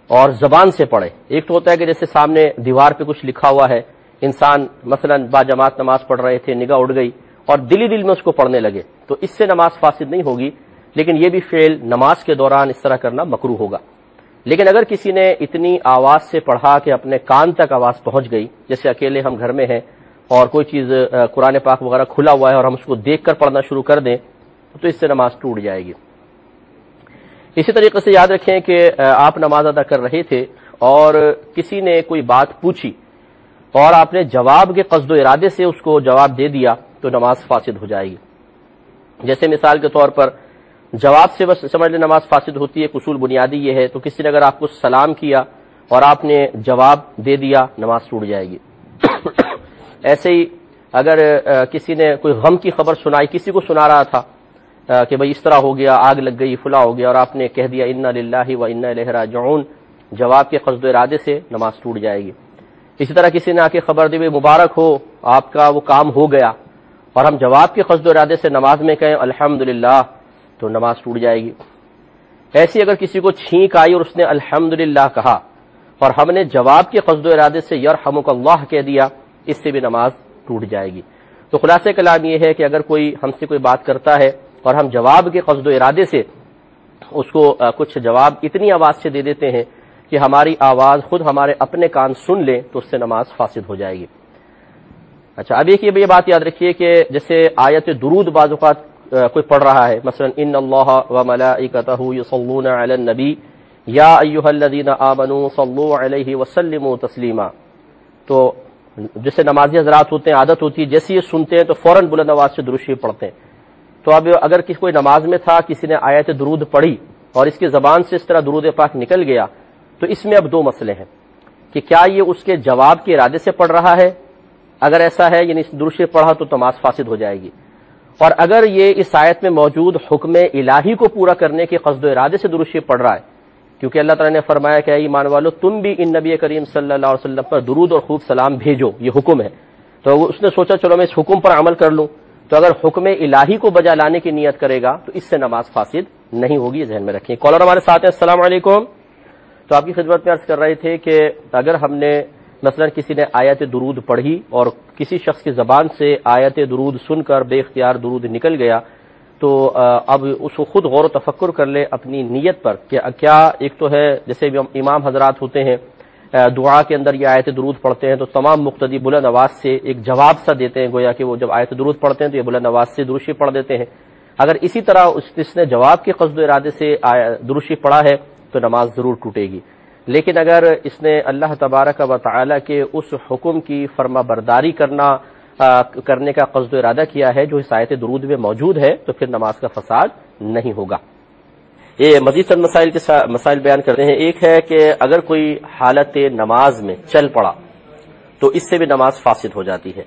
اور زبان سے پڑھے، ایک تو ہوتا ہے کہ جیسے سامنے دیوار پہ کچھ لکھا ہوا ہے، انسان مثلا با جماعت نماز پڑھ رہے تھے، نگاہ اڑ گئی اور دل میں اس کو پڑھنے لگے، تو اس سے نماز فاسد نہیں ہوگی، لیکن یہ بھی فعل نماز کے دوران اس طرح کرنا مکروہ ہوگا۔ لیکن اگر کسی نے اتنی آواز سے پڑھا کہ اپنے کان تک آواز پہنچ گئی، جیسے اکیلے ہم گھر میں ہیں اور کوئی چیز قرآن پاک وغیرہ کھلا ہوا ہے اور ہم اس کو دیکھ کر پڑھنا شروع کر دیں تو اس سے نماز ٹوٹ جائے گی۔ اسی طریقے سے یاد رکھیں کہ آپ نماز ادا کر رہے تھے اور کسی نے کوئی بات پوچھی اور آپ نے جواب کے قصد و ارادے سے اس کو جواب دے دیا تو نماز فاسد ہو جائے گی۔ جیسے مثال کے طور پر جواب سے بس سمجھ لیں نماز فاسد ہوتی ہے، اصول بنیادی یہ ہے، تو کسی نے اگر آپ کو سلام کیا اور آپ نے جواب دے دیا نماز ٹوٹ جائے گی۔ ایسے ہی اگر کسی نے کوئی غم کی خبر سنائی، کسی کو سنا رہا تھا کہ بھئی اس طرح ہو گیا، آگ لگ گئی، فلاں ہو گیا، اور آپ نے کہہ دیا انا للہ و انا الیہ راجعون، جواب کے قصد و ارادے سے نماز ٹوٹ جائے گی۔ اسی طرح کسی نے آ کے خبر دی بھئی مبارک ہو آپ کا وہ کام ہو گیا، اور ہم جواب کے قصد و ارادے سے نماز میں کہیں الحمدللہ تو نماز ٹوٹ جائے گی۔ ایسی اگر کسی کو چھینک آئی اور اس نے الحمدللہ کہا اور ہم نے جواب کے قصد و ارادے سے یرحمک اللہ کہہ دیا، اس سے بھی نماز ٹوٹ جائے گی۔ تو خلاصہ کلام یہ ہے کہ اگر کوئی ہم سے کوئی بات کرتا ہے اور ہم جواب کے قصد و ارادے سے اس کو کچھ جواب اتنی آواز سے دے دیتے ہیں کہ ہماری آواز خود ہمارے اپنے کان سن لیں تو اس سے نماز فاسد ہو جائے گی۔ اچھا، اب ایک یہ بات یاد رکھیے کہ جیسے آیت درود بعض اوقات کوئی پڑھ رہا ہے، مثلا ان اللہ وملائکتہ یصلون علی النبی یا ایھا الذین آمنوا صلوا علیہ وسلموا تسلیما، تو جیسے نمازی حضرات ہوتے ہیں عادت ہوتی ہے جیسے یہ سنتے ہیں تو فوراً بلند آواز سے درود شریف پڑھتے ہیں۔ تو اب اگر کوئی نماز میں تھا، کسی نے آیت درود پڑھی اور اس کی زبان سے اس طرح درود پاک نکل گیا، تو اس میں اب دو مسئلے ہیں کہ کیا یہ اس کے جواب کے ارادے سے پڑھ رہا ہے، اگر ایسا ہے یعنی درود شریف پڑھا تو نماز فاسد ہو جائے گی، اور اگر یہ اس آیت میں موجود حکم الہی کو پورا کرنے کے قصد و ارادے سے درود شریف پڑھ رہا ہے، کیونکہ اللہ تعالیٰ نے فرمایا کہ اے ایمان والو تم بھی ان نبی کریم صلی اللہ علیہ وسلم پر درود اور خوب سلام بھیجو، یہ حکم ہے، تو اس نے سوچا چلو میں اس حکم پر عمل کر لوں، تو اگر حکم الہی کو بجا لانے کی نیت کرے گا تو اس سے نماز فاسد نہیں ہوگی، ذہن میں رکھیں۔ کالر ہمارے ساتھ ہیں، السلام علیکم۔ تو آپ کی خدمت میں عرض کر رہے تھے کہ اگر ہم نے مثلا کسی نے آیت درود پڑھی اور کسی شخص کی زبان سے آیت درود سن کر بے اختیار درود نکل گیا، تو اب اس کو خود غور و تفکر کر لے اپنی نیت پر کہ کیا ایک تو ہے جیسے امام حضرات ہوتے ہیں دعا کے اندر یہ آیت درود پڑھتے ہیں تو تمام مقتدی بلند آواز سے ایک جواب سا دیتے ہیں، گویا کہ وہ جب آیت درود پڑھتے ہیں تو یہ بلند آواز سے درود شریف پڑھ دیتے ہیں۔ اگر اسی طرح اس نے جواب کے قصد و ارادے سے درود شریف پڑھا ہے تو نماز ضرور ٹوٹے گی، لیکن اگر اس نے اللہ تبارک و تعالی کے اس حکم کی فرما برداری کرنے کا قصد و ارادہ کیا ہے جو اس آیت درود میں موجود ہے تو پھر نماز کا فساد نہیں ہوگا۔ یہ مزید چند مسائل بیان کرتے ہیں۔ ایک ہے کہ اگر کوئی حالت نماز میں چل پڑا تو اس سے بھی نماز فاسد ہو جاتی ہے،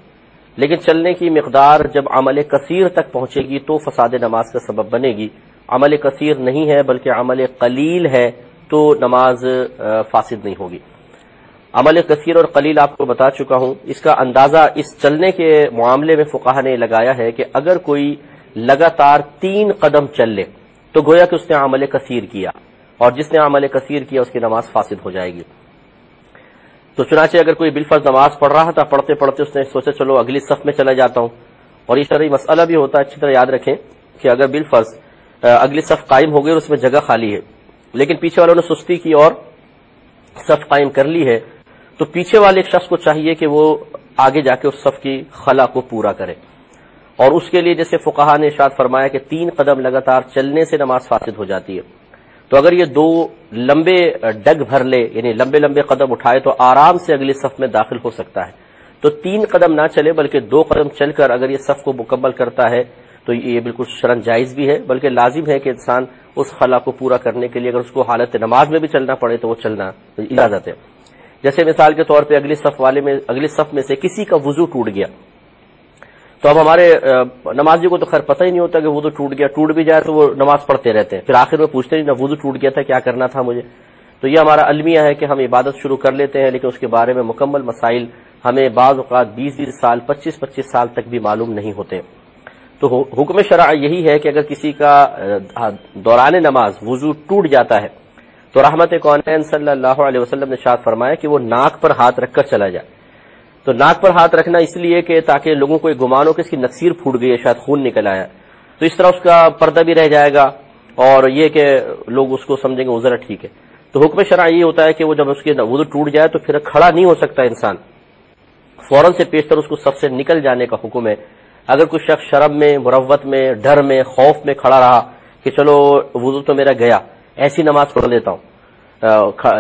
لیکن چلنے کی مقدار جب عمل کثیر تک پہنچے گی تو فساد نماز کا سبب بنے گی۔ عمل کثیر نہیں ہے بلکہ عمل قلیل ہے تو نماز فاسد نہیں ہوگی۔ عمل کثیر اور قلیل آپ کو بتا چکا ہوں، اس کا اندازہ اس چلنے کے معاملے میں فقہا نے لگایا ہے کہ اگر کوئی لگاتار 3 قدم چل لے تو گویا کہ اس نے عمل کثیر کیا، اور جس نے عمل کثیر کیا اس کی نماز فاسد ہو جائے گی۔ تو چنانچہ اگر کوئی بالفرض نماز پڑھ رہا تھا، پڑھتے پڑھتے اس نے سوچا چلو اگلی صف میں چلا جاتا ہوں، اور اس طرح مسئلہ بھی ہوتا ہے، اچھی طرح یاد رکھیں کہ اگر بالفرض اگلی صف قائم ہو گئی اور اس میں جگہ خالی ہے لیکن پیچھے والوں نے سستی کی اور صف قائم کر لی ہے، تو پیچھے والے ایک شخص کو چاہیے کہ وہ آگے جا کے اس صف کی خلا کو پورا کرے، اور اس کے لیے جیسے فقہا نے ارشاد فرمایا کہ 3 قدم لگاتار چلنے سے نماز فاسد ہو جاتی ہے، تو اگر یہ 2 لمبے ڈگ بھر لے یعنی لمبے لمبے قدم اٹھائے تو آرام سے اگلی صف میں داخل ہو سکتا ہے۔ تو 3 قدم نہ چلے بلکہ 2 قدم چل کر اگر یہ صف کو مکمل کرتا ہے تو یہ بالکل شرعاً جائز بھی ہے، بلکہ لازم ہے کہ انسان اس خلا کو پورا کرنے کے لیے اگر اس کو حالت نماز میں بھی چلنا پڑے تو وہ چلنا اجازت ہے۔ جیسے مثال کے طور پہ اگلی صف میں سے کسی کا وضو ٹوٹ گیا، تو اب ہمارے نمازی کو تو خیر پتہ ہی نہیں ہوتا کہ وضو ٹوٹ بھی جائے تو وہ نماز پڑھتے رہتے ہیں، پھر آخر میں پوچھتے نہیں نا وضو ٹوٹ گیا تھا کیا کرنا تھا مجھے۔ تو یہ ہمارا المیہ ہے کہ ہم عبادت شروع کر لیتے ہیں لیکن اس کے بارے میں مکمل مسائل ہمیں بعض اوقات 20 سال 25 سال تک بھی معلوم نہیں ہوتے۔ تو حکم شرع یہی ہے کہ اگر کسی کا دوران نماز وضو ٹوٹ جاتا ہے تو رحمت کونین صلی اللہ علیہ وسلم نے ارشاد فرمایا کہ وہ ناک پر ہاتھ رکھ کر چلا جائے۔ تو ناک پر ہاتھ رکھنا اس لیے کہ تاکہ لوگوں کو ایک گمان ہو کہ اس کی نکسیر پھوٹ گئی ہے، شاید خون نکل آیا، تو اس طرح اس کا پردہ بھی رہ جائے گا اور یہ کہ لوگ اس کو سمجھیں گے وہ ذرا ٹھیک ہے۔ تو حکم شرع یہ ہوتا ہے کہ وہ جب اس کے وضو ٹوٹ جائے تو پھر کھڑا نہیں ہو سکتا انسان، فوراً سے پیشتر اس کو سب سے نکل جانے کا حکم ہے۔ اگر کوئی شخص شرم میں، مروت میں، ڈر میں، خوف میں کھڑا رہا کہ چلو وضو تو میرا گیا، ایسی نماز پڑھ لیتا ہوں،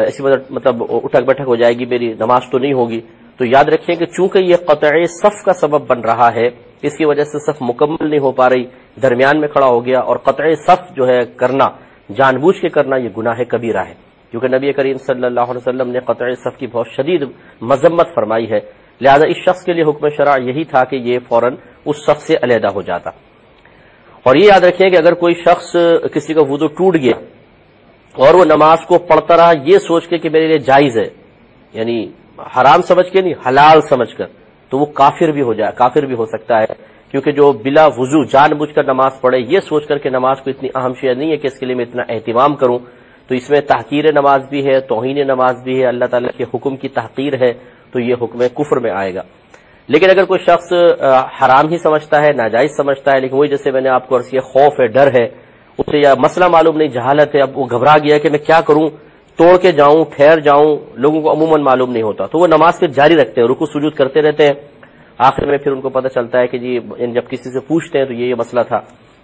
ایسی مطلب اٹھک بیٹھک ہو جائے گی میری، نماز تو نہیں ہوگی، تو یاد رکھیں کہ چونکہ یہ قطع صف کا سبب بن رہا ہے، اس کی وجہ سے صف مکمل نہیں ہو پا رہی، درمیان میں کھڑا ہو گیا، اور قطع صف جو ہے کرنا، جان بوجھ کے کرنا، یہ گناہ کبیرہ ہے، کیونکہ نبی کریم صلی اللہ علیہ وسلم نے قطع صف کی بہت شدید مذمت فرمائی ہے، لہذا اس شخص کے لیے حکم شرع یہی تھا کہ یہ فوراً اس صف سے علیحدہ ہو جاتا۔ اور یہ یاد رکھیں کہ اگر کوئی شخص کسی کا وضو ٹوٹ گیا اور وہ نماز کو پڑھتا رہا یہ سوچ کے کہ میرے لیے جائز ہے، یعنی حرام سمجھ کے نہیں، حلال سمجھ کر، تو وہ کافر بھی ہو سکتا ہے، کیونکہ جو بلا وضو جان بوجھ کر نماز پڑھے یہ سوچ کر کہ نماز کو اتنی اہم شے نہیں ہے کہ اس کے لیے میں اتنا اہتمام کروں، تو اس میں تحقیر نماز بھی ہے، توہین نماز بھی ہے، اللہ تعالیٰ کے حکم کی تحقیر ہے، تو یہ حکم کفر میں آئے گا۔ لیکن اگر کوئی شخص حرام ہی سمجھتا ہے، ناجائز سمجھتا ہے، لیکن وہی جیسے میں نے آپ کو عرض کیا خوف ہے، ڈر ہے، اسے یا مسئلہ معلوم نہیں، جہالت ہے، اب وہ گھبرا گیا کہ میں کیا کروں، توڑ کے جاؤں، ٹھہر جاؤں، لوگوں کو عموماً معلوم نہیں ہوتا، تو وہ نماز پھر جاری رکھتے ہیں، رکوع سجود کرتے رہتے ہیں، آخر میں پھر ان کو پتہ چلتا ہے کہ جی جب کسی سے پوچھتے ہیں تو یہ مسئلہ تھا،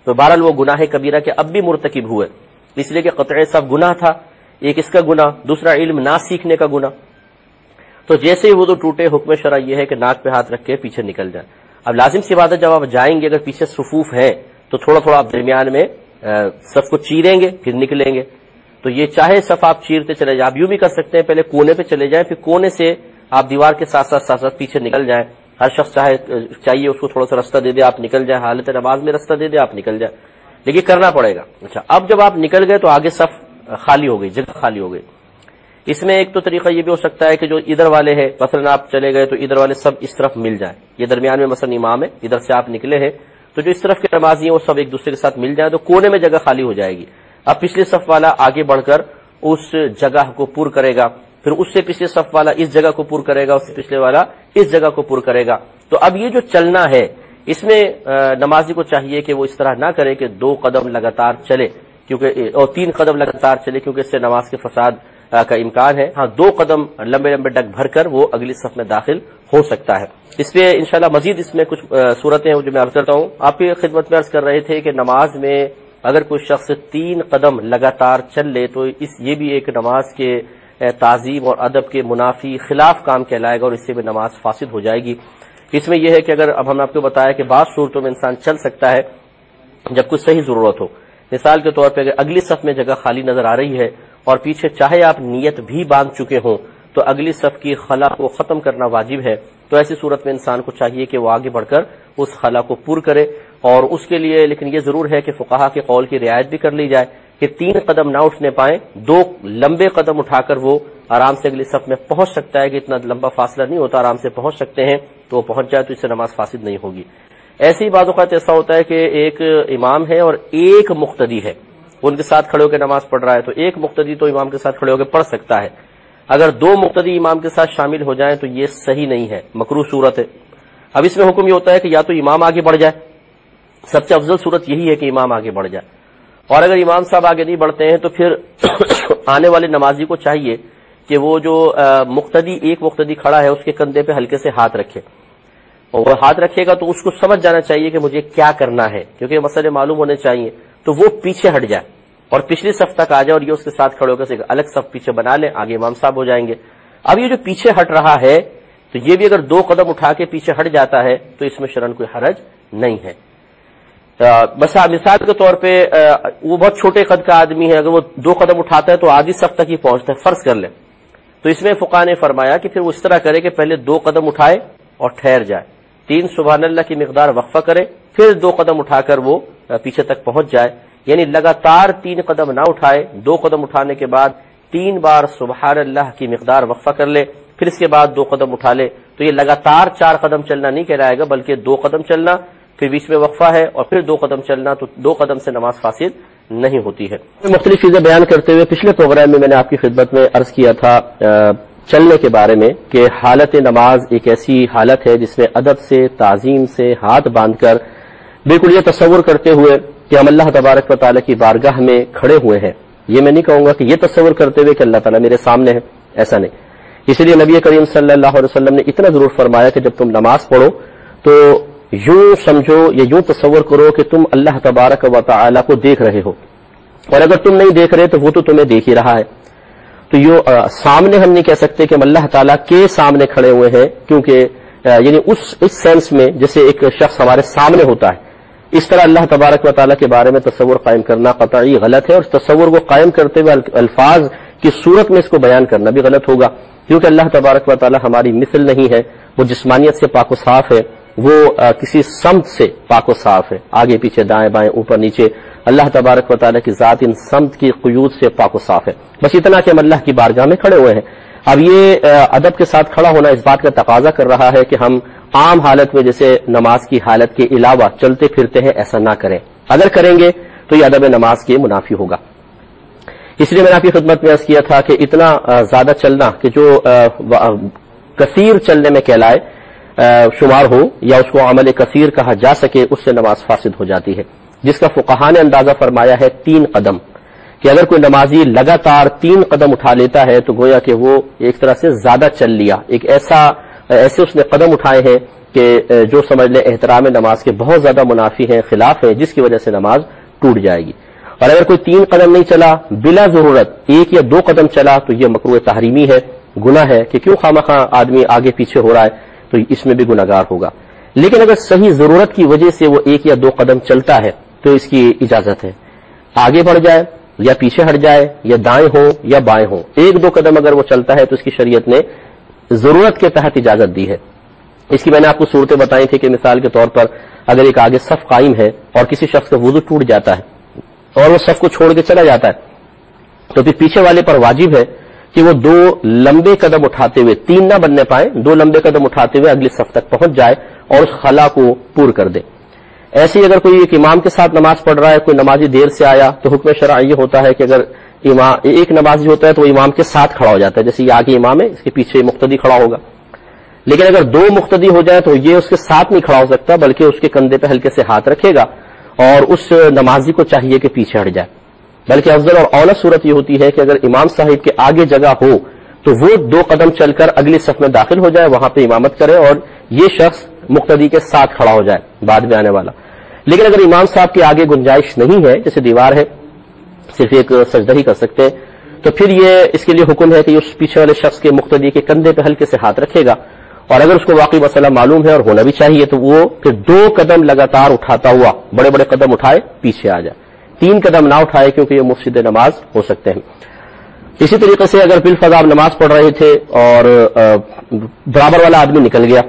تو بہرحال وہ گناہ کبیرہ کے اب بھی مرتکب ہوئے، اس لیے کہ قطع صف گناہ تھا، ایک اس کا گناہ، دوسرا علم نہ سیکھنے کا گناہ۔ تو جیسے ہی وضو ٹوٹے حکم شرع یہ ہے کہ ناک پہ ہاتھ رکھ کے پیچھے نکل جائیں۔ اب لازم سی بات ہے جب آپ جائیں گے اگر پیچھے صفوف ہے تو تھوڑا تھوڑا آپ درمیان میں صف کو چیریں گے پھر نکلیں گے، تو یہ چاہے صف آپ چیرتے چلے جائیں، آپ یوں بھی کر سکتے ہیں پہلے کونے پہ چلے جائیں، پھر کونے سے آپ دیوار کے ساتھ ساتھ پیچھے نکل جائیں، ہر شخص چاہیے اس کو تھوڑا سا راستہ دے دے، آپ نکل جائیں، حالت نماز میں راستہ دے دے آپ نکل جائیں، لیکن کرنا پڑے گا۔ اچھا اب جب آپ نکل گئے تو آگے صف خالی ہو گئی، جگہ خالی ہو گئی۔ اس میں ایک تو طریقہ یہ بھی ہو سکتا ہے کہ جو ادھر والے ہیں مثلا آپ چلے گئے تو ادھر والے سب اس طرف مل جائیں، یہ درمیان میں مثلا امام ہے، ادھر سے آپ نکلے ہیں تو جو اس طرف کے نمازی ہیں وہ سب ایک دوسرے کے ساتھ مل جائیں تو کونے میں جگہ خالی ہو جائے گی۔ اب پچھلے صف والا آگے بڑھ کر اس جگہ کو پر کرے گا، پھر اس سے پچھلے صف والا اس جگہ کو پر کرے گا، اس سے پچھلے والا اس جگہ کو پر کرے گا۔ تو اب یہ جو چلنا ہے اس میں نمازی کو چاہیے کہ وہ اس طرح نہ کرے کہ 2 قدم لگاتار چلے کیونکہ اور 3 قدم لگاتار چلے کیونکہ اس سے نماز کے فساد کا امکان ہے۔ ہاں 2 قدم لمبے لمبے ڈگ بھر کر وہ اگلی صف میں داخل ہو سکتا ہے۔ اس پہ انشاءاللہ مزید اس میں کچھ صورتیں ہیں جو میں عرض کرتا ہوں۔ آپ کی خدمت میں عرض کر رہے تھے کہ نماز میں اگر کوئی شخص 3 قدم لگاتار چل لے تو یہ بھی ایک نماز کے تعظیم اور ادب کے منافی خلاف کام کہلائے گا اور اس سے بھی نماز فاسد ہو جائے گی۔ اس میں یہ ہے کہ اگر اب ہم نے آپ کو بتایا کہ بعض صورتوں میں انسان چل سکتا ہے جب کوئی صحیح ضرورت ہو، مثال کے طور پہ اگر اگلی صف میں جگہ خالی نظر آ رہی ہے اور پیچھے چاہے آپ نیت بھی باندھ چکے ہوں تو اگلی صف کی خلا کو ختم کرنا واجب ہے، تو ایسی صورت میں انسان کو چاہیے کہ وہ آگے بڑھ کر اس خلا کو پر کرے، اور اس کے لیے لیکن یہ ضرور ہے کہ فقہا کے قول کی رعایت بھی کر لی جائے کہ 3 قدم نہ اٹھنے پائیں، 2 لمبے قدم اٹھا کر وہ آرام سے اگلی صف میں پہنچ سکتا ہے کہ اتنا لمبا فاصلہ نہیں ہوتا، آرام سے پہنچ سکتے ہیں، تو وہ پہنچ جائے تو اس سے نماز فاسد نہیں ہوگی۔ ایسی ہی بعض اوقات ایسا ہوتا ہے کہ ایک امام ہے اور ایک مقتدی ہے، ان کے ساتھ کھڑے ہو کے نماز پڑھ رہا ہے، تو ایک مقتدی تو امام کے ساتھ کھڑے ہو کے پڑھ سکتا ہے، اگر 2 مقتدی امام کے ساتھ شامل ہو جائیں تو یہ صحیح نہیں ہے، مکروہ صورت ہے۔ اب اس میں حکم یہ ہوتا ہے کہ یا تو امام آگے بڑھ جائے، سب سے افضل صورت یہی ہے کہ امام آگے بڑھ جائے، اور اگر امام صاحب آگے نہیں بڑھتے ہیں تو پھر آنے والے نمازی کو چاہیے کہ وہ جو ایک مقتدی کھڑا ہے اس کے کندھے پہ ہلکے سے ہاتھ رکھے، اور وہ ہاتھ رکھے گا تو اس کو سمجھ جانا چاہیے کہ مجھے کیا کرنا ہے، کیونکہ مسئلے معلوم ہونے چاہیے، تو وہ پیچھے ہٹ جائے اور پچھلی صف تک آ جائے اور یہ اس کے ساتھ کھڑے ہو کر الگ صف پیچھے بنا لیں، آگے امام صاحب ہو جائیں گے۔ اب یہ جو پیچھے ہٹ رہا ہے تو یہ بھی اگر 2 قدم اٹھا کے پیچھے ہٹ جاتا ہے تو اس میں شرعاً کوئی حرج نہیں ہے۔ مثال کے طور پہ وہ بہت چھوٹے قد کا آدمی ہے، اگر وہ 2 قدم اٹھاتا ہے تو آدھی صف تک ہی پہنچتا ہے، فرض کر لیں، تو اس میں فقہاء نے فرمایا کہ پھر وہ اس طرح کرے کہ پہلے 2 قدم اٹھائے اور ٹھہر جائے، 3 سبحان اللہ کی مقدار وقفہ کرے، پھر 2 قدم اٹھا کر وہ پیچھے تک پہنچ جائے، یعنی لگاتار 3 قدم نہ اٹھائے، 2 قدم اٹھانے کے بعد 3 بار سبحان اللہ کی مقدار وقفہ کر لے، پھر اس کے بعد 2 قدم اٹھا لے، تو یہ لگاتار 4 قدم چلنا نہیں کہلائے گا، بلکہ 2 قدم چلنا، پھر بیچ میں وقفہ ہے اور پھر 2 قدم چلنا، تو 2 قدم سے نماز فاسد نہیں ہوتی ہے۔ مختلف چیزیں بیان کرتے ہوئے پچھلے پروگرام میں نے آپ کی خدمت میں عرض کیا تھا چلنے کے بارے میں کہ حالت نماز ایک ایسی حالت ہے جس میں ادب سے، تعظیم سے، ہاتھ باندھ کر بالکل یہ تصور کرتے ہوئے کہ ہم اللہ تبارک و تعالیٰ کی بارگاہ میں کھڑے ہوئے ہیں، یہ میں نہیں کہوں گا کہ یہ تصور کرتے ہوئے کہ اللہ تعالیٰ میرے سامنے ہے، ایسا نہیں۔ اس لیے نبی کریم صلی اللہ علیہ وسلم نے اتنا ضرور فرمایا کہ جب تم نماز پڑھو تو یوں سمجھو یا یوں تصور کرو کہ تم اللہ تبارک و تعالیٰ کو دیکھ رہے ہو، اور اگر تم نہیں دیکھ رہے تو وہ تو تمہیں دیکھ ہی رہا ہے۔ تو یہ سامنے ہم نہیں کہہ سکتے کہ ہم اللہ تعالیٰ کے سامنے کھڑے ہوئے ہیں، کیونکہ یعنی اس سینس میں جیسے ایک شخص ہمارے سامنے ہوتا ہے، اس طرح اللہ تبارک و تعالیٰ کے بارے میں تصور قائم کرنا قطعی غلط ہے، اور اس تصور کو قائم کرتے ہوئے الفاظ کی صورت میں اس کو بیان کرنا بھی غلط ہوگا، کیونکہ اللہ تبارک و تعالیٰ ہماری مثل نہیں ہے، وہ جسمانیت سے پاک و صاف ہے، وہ کسی سمت سے پاک و صاف ہے، آگے پیچھے دائیں بائیں اوپر نیچے اللہ تبارک و تعالیٰ کی ذات ان سمت کی قیود سے پاک و صاف ہے۔ بس اتنا کہ ہم اللہ کی بارگاہ میں کھڑے ہوئے ہیں۔ اب یہ ادب کے ساتھ کھڑا ہونا اس بات کا تقاضا کر رہا ہے کہ ہم عام حالت میں جیسے نماز کی حالت کے علاوہ چلتے پھرتے ہیں ایسا نہ کریں، اگر کریں گے تو یہ ادب نماز کے منافی ہوگا۔ اس لیے میں نے آپ کی خدمت میں عرض کیا تھا کہ اتنا زیادہ چلنا کہ جو کثیر چلنے میں کہلائے شمار ہو یا اس کو عمل کثیر کہا جا سکے، اس سے نماز فاسد ہو جاتی ہے، جس کا فقہاء نے اندازہ فرمایا ہے 3 قدم، کہ اگر کوئی نمازی لگاتار 3 قدم اٹھا لیتا ہے تو گویا کہ وہ ایک طرح سے زیادہ چل لیا، ایک ایسے اس نے قدم اٹھائے ہیں کہ جو سمجھ لیں احترام نماز کے بہت زیادہ منافی ہیں، خلاف ہیں، جس کی وجہ سے نماز ٹوٹ جائے گی۔ اور اگر کوئی 3 قدم نہیں چلا، بلا ضرورت 1 یا 2 قدم چلا، تو یہ مکروہ تحریمی ہے، گناہ ہے کہ کیوں خواہ آدمی آگے پیچھے ہو رہا ہے، تو اس میں بھی گناہگار ہوگا۔ لیکن اگر صحیح ضرورت کی وجہ سے وہ 1 یا 2 قدم چلتا ہے تو اس کی اجازت ہے، آگے بڑھ جائے یا پیچھے ہٹ جائے یا دائیں ہو یا بائیں ہو، 1-2 قدم اگر وہ چلتا ہے تو اس کی شریعت نے ضرورت کے تحت اجازت دی ہے۔ اس کی میں نے آپ کو صورتیں بتائی تھی کہ مثال کے طور پر اگر ایک آگے صف قائم ہے اور کسی شخص کا وضو ٹوٹ جاتا ہے اور وہ صف کو چھوڑ کے چلا جاتا ہے، تو پھر پیچھے والے پر واجب ہے کہ وہ 2 لمبے قدم اٹھاتے ہوئے، 3 نہ بننے پائیں، 2 لمبے قدم اٹھاتے ہوئے اگلی صف تک پہنچ جائے اور اس خلا کو پور کر دے۔ ایسے ہی اگر کوئی ایک امام کے ساتھ نماز پڑھ رہا ہے، کوئی نمازی دیر سے آیا، تو حکم شرع یہ ہوتا ہے کہ اگر ایک نمازی ہوتا ہے تو وہ امام کے ساتھ کھڑا ہو جاتا ہے، جیسے یہ آگے امام ہے، اس کے پیچھے مقتدی کھڑا ہوگا۔ لیکن اگر 2 مقتدی ہو جائے تو یہ اس کے ساتھ نہیں کھڑا ہو سکتا، بلکہ اس کے کندھے پہ ہلکے سے ہاتھ رکھے گا اور اس نمازی کو چاہیے کہ پیچھے ہٹ جائے۔ بلکہ افضل اور اولا صورت یہ ہوتی ہے کہ اگر امام صاحب کے آگے جگہ ہو تو وہ 2 قدم چل کر اگلی صف میں داخل ہو جائے، وہاں پہ امامت کرے اور یہ شخص مقتدی کے ساتھ کھڑا ہو جائے بعد میں آنے والا۔ لیکن اگر امام صاحب کے آگے گنجائش نہیں ہے، جیسے دیوار ہے، صرف ایک سجدہ ہی کر سکتے ہیں، تو پھر یہ اس کے لیے حکم ہے کہ اس پیچھے والے شخص کے مقتدی کے کندھے پہ ہلکے سے ہاتھ رکھے گا، اور اگر اس کو واقعی مسئلہ معلوم ہے اور ہونا بھی چاہیے تو وہ پھر 2 قدم لگاتار اٹھاتا ہوا، بڑے بڑے قدم اٹھائے پیچھے آ جائے، 3 قدم نہ اٹھائے کیونکہ یہ مفسد نماز ہو سکتے ہیں۔ اسی طریقے سے اگر بالفضا آپ نماز پڑھ رہے تھے اور برابر والا آدمی نکل گیا،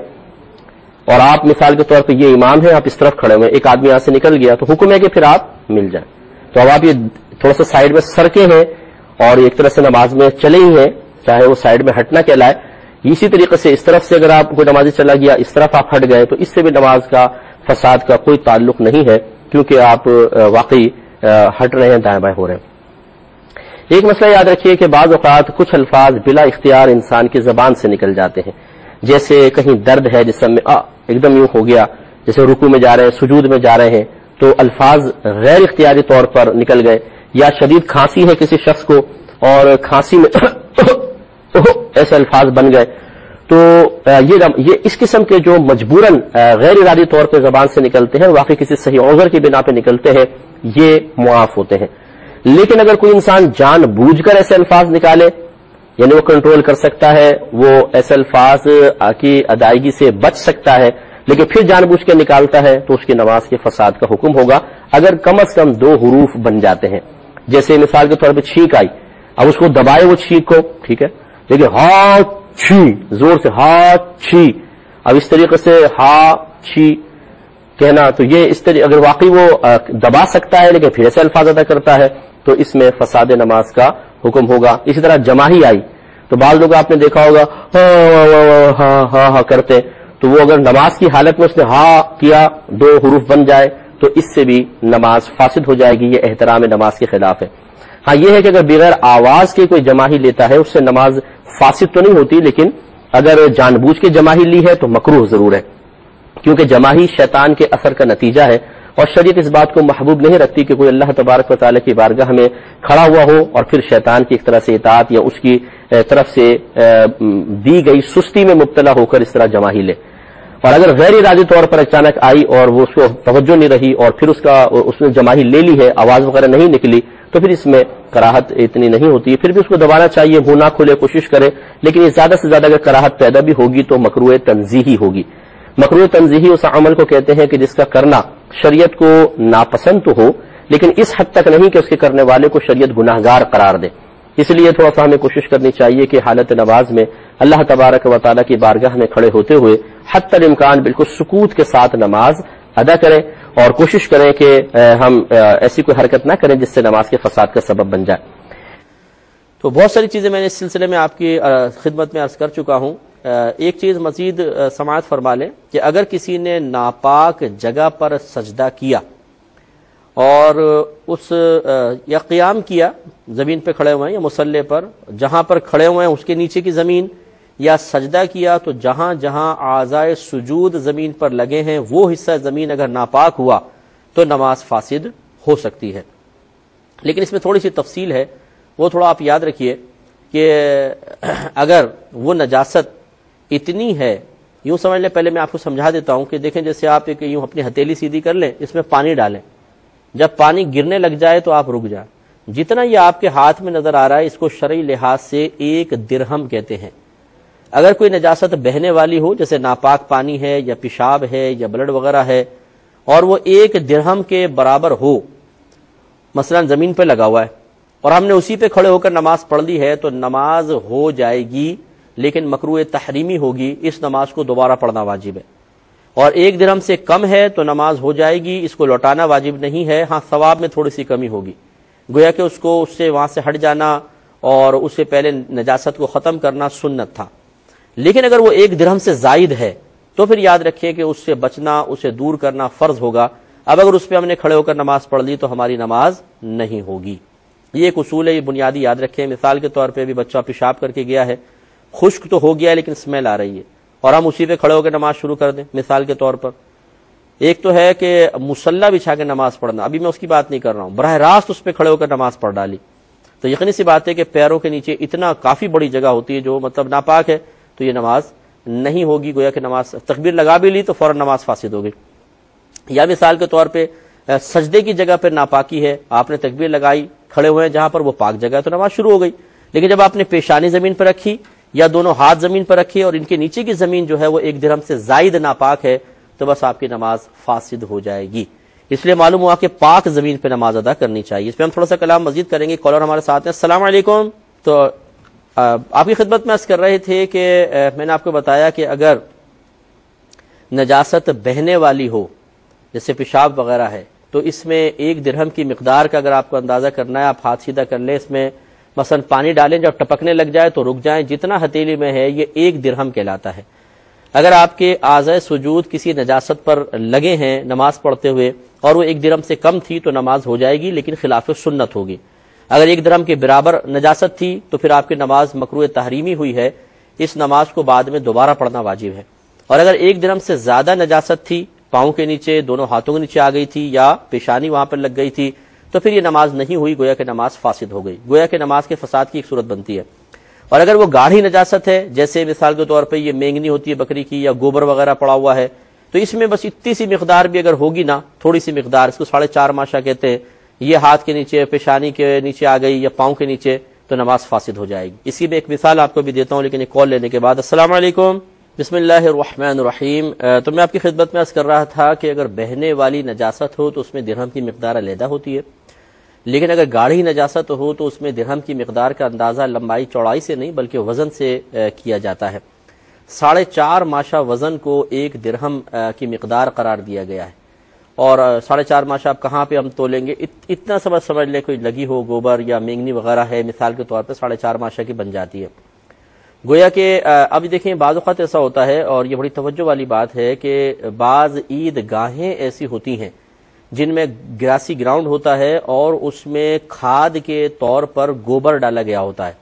اور آپ مثال کے طور پہ یہ امام ہے، آپ اس طرف کھڑے ہوئے، ایک آدمی یہاں سے نکل گیا، تو حکم ہے کہ پھر آپ مل جائیں۔ تو اب آپ یہ تھوڑا سا سائڈ میں سرکے ہیں اور ایک طرح سے نماز میں چلے ہی ہیں، چاہے وہ سائڈ میں ہٹنا کہلائے۔ اسی طریقے سے اس طرف سے اگر آپ کوئی نمازی چلا گیا، اس طرف آپ ہٹ گئے، تو اس سے بھی نماز کا فساد کا کوئی تعلق نہیں ہے، کیونکہ آپ واقعی ہٹ رہے ہیں، دائیں بائیں ہو رہے ہیں۔ ایک مسئلہ یاد رکھیے کہ بعض اوقات کچھ الفاظ بلا اختیار انسان کی زبان سے نکل جاتے ہیں، جیسے کہیں درد ہے جسم میں، ایک دم یوں ہو گیا، جیسے رکوع میں جا رہے ہیں، سجود میں جا رہے ہیں، تو الفاظ غیر اختیاری طور پر نکل گئے، یا شدید کھانسی ہے کسی شخص کو اور کھانسی میں ایسے الفاظ بن گئے، تو یہ اس قسم کے جو مجبوراً غیر ارادی طور پہ زبان سے نکلتے ہیں، واقعی کسی صحیح عذر کی بنا پہ نکلتے ہیں، یہ معاف ہوتے ہیں۔ لیکن اگر کوئی انسان جان بوجھ کر ایسے الفاظ نکالے یعنی وہ کنٹرول کر سکتا ہے، وہ ایسے الفاظ کی ادائیگی سے بچ سکتا ہے، لیکن پھر جان بوجھ کے نکالتا ہے تو اس کی نماز کے فساد کا حکم ہوگا اگر کم از کم 2 حروف بن جاتے ہیں. جیسے مثال کے طور پہ چھینک آئی، اب اس کو دبائے وہ چھینک کو، ٹھیک ہے، لیکن ہا چھی زور سے ہا چھی، اب اس طریقے سے ہا چھی کہنا، تو یہ اس طریقے اگر واقعی وہ دبا سکتا ہے لیکن پھر ایسے الفاظ ادا کرتا ہے تو اس میں فساد نماز کا حکم ہوگا. اسی طرح جماہی آئی تو بعض لوگ آپ نے دیکھا ہوگا ہاں ہاں ہاں کرتے، تو وہ اگر نماز کی حالت میں اس نے ہا کیا 2 حروف بن جائے تو اس سے بھی نماز فاسد ہو جائے گی، یہ احترام نماز کے خلاف ہے. ہاں یہ ہے کہ اگر بغیر آواز کے کوئی جماہی لیتا ہے اس سے نماز فاسد تو نہیں ہوتی، لیکن اگر جان بوجھ کے جماہی لی ہے تو مکروہ ضرور ہے، کیونکہ جماہی شیطان کے اثر کا نتیجہ ہے، اور شریعت اس بات کو محبوب نہیں رکھتی کہ کوئی اللہ تبارک و تعالیٰ کی بارگاہ میں کھڑا ہوا ہو اور پھر شیطان کی ایک طرح سے اطاعت یا اس کی طرف سے دی گئی سستی میں مبتلا ہو کر اس طرح جماہی لے. اور اگر غیر ارادی طور پر اچانک آئی اور وہ اس کو توجہ نہیں رہی اور پھر اس نے جماہی لے لی ہے، آواز وغیرہ نہیں نکلی، تو پھر اس میں کراہت اتنی نہیں ہوتی. پھر بھی اس کو دبانا چاہیے، منہ نہ کھولے، کوشش کرے، لیکن یہ زیادہ سے زیادہ اگر کراہت پیدا بھی ہوگی تو مکروہ تنزیہی ہوگی. مکروہ تنزیہی اس عمل کو کہتے ہیں کہ جس کا کرنا شریعت کو ناپسند تو ہو لیکن اس حد تک نہیں کہ اس کے کرنے والے کو شریعت گناہگار قرار دے. اس لیے تھوڑا سا ہمیں کوشش کرنی چاہیے کہ حالت نماز میں اللہ تبارک و تعالیٰ کی بارگاہ میں کھڑے ہوتے ہوئے حتی الامکان بالکل سکوت کے ساتھ نماز ادا کریں، اور کوشش کریں کہ ہم ایسی کوئی حرکت نہ کریں جس سے نماز کے فساد کا سبب بن جائے.
تو بہت ساری چیزیں میں نے اس سلسلے میں آپ کی خدمت میں عرض کر چکا ہوں. ایک چیز مزید سماعت فرما لیں کہ اگر کسی نے ناپاک جگہ پر سجدہ کیا اور یا قیام کیا، زمین پہ کھڑے ہوئے ہیں یا مصلی پر، جہاں پر کھڑے ہوئے ہیں اس کے نیچے کی زمین، یا سجدہ کیا تو جہاں جہاں اعضائے سجود زمین پر لگے ہیں وہ حصہ زمین اگر ناپاک ہوا تو نماز فاسد ہو سکتی ہے. لیکن اس میں تھوڑی سی تفصیل ہے، وہ تھوڑا آپ یاد رکھیے کہ اگر وہ نجاست اتنی ہے، یوں سمجھ لیں، پہلے میں آپ کو سمجھا دیتا ہوں کہ دیکھیں جیسے آپ ایک یوں اپنی ہتھیلی سیدھی کر لیں، اس میں پانی ڈالیں، جب پانی گرنے لگ جائے تو آپ رک جائیں. جتنا یہ آپ کے ہاتھ میں نظر آ رہا ہے اس کو شرعی لحاظ سے 1 درہم کہتے ہیں. اگر کوئی نجاست بہنے والی ہو جیسے ناپاک پانی ہے یا پیشاب ہے یا بلڈ وغیرہ ہے اور وہ 1 درہم کے برابر ہو، مثلا زمین پہ لگا ہوا ہے اور ہم نے اسی پہ کھڑے ہو کر نماز پڑھ لی ہے تو نماز ہو جائے گی، لیکن مکروہ تحریمی ہوگی، اس نماز کو دوبارہ پڑھنا واجب ہے. اور 1 درہم سے کم ہے تو نماز ہو جائے گی، اس کو لوٹانا واجب نہیں ہے. ہاں ثواب میں تھوڑی سی کمی ہوگی، گویا کہ اس سے وہاں سے ہٹ جانا اور اس سے پہلے نجاست کو ختم کرنا سنت تھا. لیکن اگر وہ 1 درہم سے زائد ہے تو پھر یاد رکھیے کہ اس سے بچنا، اسے دور کرنا فرض ہوگا. اب اگر اس پہ ہم نے کھڑے ہو کر نماز پڑھ لی تو ہماری نماز نہیں ہوگی. یہ ایک اصول ہے، یہ بنیادی یاد رکھیں. مثال کے طور پہ بھی بچہ پیشاب کر کے گیا ہے، خشک تو ہو گیا ہے لیکن اسمیل آ رہی ہے اور ہم اسی پہ کھڑے ہو کے نماز شروع کر دیں. مثال کے طور پر ایک تو ہے کہ مصلی بچھا کے نماز پڑھنا، ابھی میں اس کی بات نہیں کر رہا ہوں، براہ راست اس پہ کھڑے ہو کر نماز پڑھ ڈالی تو یقینی سی بات ہے کہ پیروں کے نیچے اتنا کافی بڑی جگہ ہوتی ہے جو مطلب ناپاک ہے، تو یہ نماز نہیں ہوگی. گویا کہ نماز تکبیر لگا بھی لی تو فوراً نماز فاسد ہو گئی. یا مثال کے طور پہ سجدے کی جگہ پہ ناپاکی ہے، آپ نے تکبیر لگائی، کھڑے ہوئے ہیں جہاں پر وہ پاک جگہ ہے تو نماز شروع ہو گئی. لیکن جب آپ نے پیشانی زمین پر رکھی یا دونوں ہاتھ زمین پر رکھے اور ان کے نیچے کی زمین جو ہے وہ 1 درہم سے زائد ناپاک ہے تو بس آپ کی نماز فاسد ہو جائے گی. اس لیے معلوم ہوا کہ پاک زمین پہ نماز ادا کرنی چاہیے. اس پہ ہم تھوڑا سا کلام مزید کریں گے. کالر ہمارے ساتھ ہیں. السلام علیکم. تو آپ کی خدمت میں عرض کر رہے تھے کہ میں نے آپ کو بتایا کہ اگر نجاست بہنے والی ہو جیسے پیشاب وغیرہ ہے تو اس میں 1 درہم کی مقدار کا اگر آپ کو اندازہ کرنا ہے، آپ ہاتھ سیدھا کر لیں، اس میں مثلا پانی ڈالیں، جب ٹپکنے لگ جائے تو رک جائیں. جتنا ہتھیلی میں ہے یہ 1 درہم کہلاتا ہے. اگر آپ کے اعضائے سجود کسی نجاست پر لگے ہیں نماز پڑھتے ہوئے اور وہ 1 درہم سے کم تھی تو نماز ہو جائے گی لیکن خلاف سنت ہوگی. اگر 1 درہم کے برابر نجاست تھی تو پھر آپ کی نماز مکروہ تحریمی ہوئی ہے، اس نماز کو بعد میں دوبارہ پڑھنا واجب ہے. اور اگر 1 درہم سے زیادہ نجاست تھی، پاؤں کے نیچے، دونوں ہاتھوں کے نیچے آ گئی تھی یا پیشانی وہاں پر لگ گئی تھی تو پھر یہ نماز نہیں ہوئی، گویا کہ نماز فاسد ہو گئی. گویا کہ نماز کے فساد کی ایک صورت بنتی ہے. اور اگر وہ گاڑھی نجاست ہے جیسے مثال کے طور پہ یہ مینگنی ہوتی ہے بکری کی یا گوبر وغیرہ پڑا ہوا ہے تو اس میں بس اتنی سی مقدار بھی اگر ہوگی نا، تھوڑی سی مقدار، اس کو 4.5 ماشا کہتے ہیں، یہ ہاتھ کے نیچے، پیشانی کے نیچے آ گئی یا پاؤں کے نیچے تو نماز فاسد ہو جائے گی۔ اسی میں ایک مثال آپ کو بھی دیتا ہوں لیکن ایک کال لینے کے بعد۔ السلام علیکم، بسم اللہ الرحمن الرحیم۔ تو میں آپ کی خدمت میں عرض کر رہا تھا کہ اگر بہنے والی نجاست ہو تو اس میں درہم کی مقدار علیحدہ ہوتی ہے، لیکن اگر گاڑھی نجاست ہو تو اس میں درہم کی مقدار کا اندازہ لمبائی چوڑائی سے نہیں بلکہ وزن سے کیا جاتا ہے۔ 4.5 ماشا وزن کو 1 درہم کی مقدار قرار دیا گیا ہے، اور 4.5 ماشا آپ کہاں پہ ہم تولیں گے؟ اتنا سمجھ لیں کوئی لگی ہو گوبر یا مینگنی وغیرہ ہے، مثال کے طور پہ 4.5 ماشا کی بن جاتی ہے۔ گویا کہ اب دیکھیں بعض اوقات ایسا ہوتا ہے، اور یہ بڑی توجہ والی بات ہے کہ بعض عید گاہیں ایسی ہوتی ہیں جن میں گراسی گراؤنڈ ہوتا ہے اور اس میں کھاد کے طور پر گوبر ڈالا گیا ہوتا ہے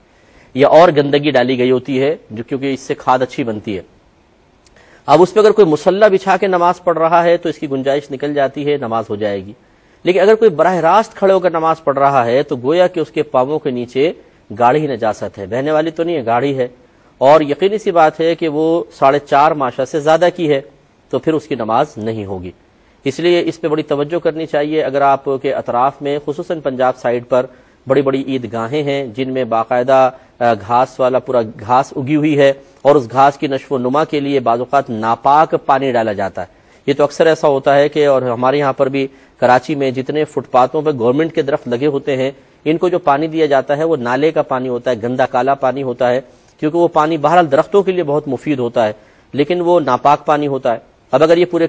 یا اور گندگی ڈالی گئی ہوتی ہے، جو کیونکہ اس سے کھاد اچھی بنتی ہے۔ اب اس پہ اگر کوئی مصلی بچھا کے نماز پڑھ رہا ہے تو اس کی گنجائش نکل جاتی ہے، نماز ہو جائے گی۔ لیکن اگر کوئی براہ راست کھڑے ہو کر نماز پڑھ رہا ہے تو گویا کہ اس کے پاؤں کے نیچے گاڑھی نجاست ہے، بہنے والی تو نہیں ہے، گاڑھی ہے، اور یقینی سی بات ہے کہ وہ 4.5 ماشا سے زیادہ کی ہے، تو پھر اس کی نماز نہیں ہوگی۔ اس لیے اس پہ بڑی توجہ کرنی چاہیے۔ اگر آپ کے اطراف میں خصوصاً پنجاب سائیڈ پر بڑی بڑی عید گاہیں ہیں جن میں باقاعدہ گھاس والا پورا گھاس اگی ہوئی ہے، اور اس گھاس کی نشو و نما کے لیے بعض اوقات ناپاک پانی ڈالا جاتا ہے۔ یہ تو اکثر ایسا ہوتا ہے کہ، اور ہمارے یہاں پر بھی کراچی میں جتنے فٹ پاتھوں پہ گورنمنٹ کے درخت لگے ہوتے ہیں، ان کو جو پانی دیا جاتا ہے وہ نالے کا پانی ہوتا ہے، گندا کالا پانی ہوتا ہے، کیونکہ وہ پانی بہرحال درختوں کے لیے بہت مفید ہوتا ہے لیکن وہ ناپاک پانی ہوتا ہے۔ اب اگر یہ پورے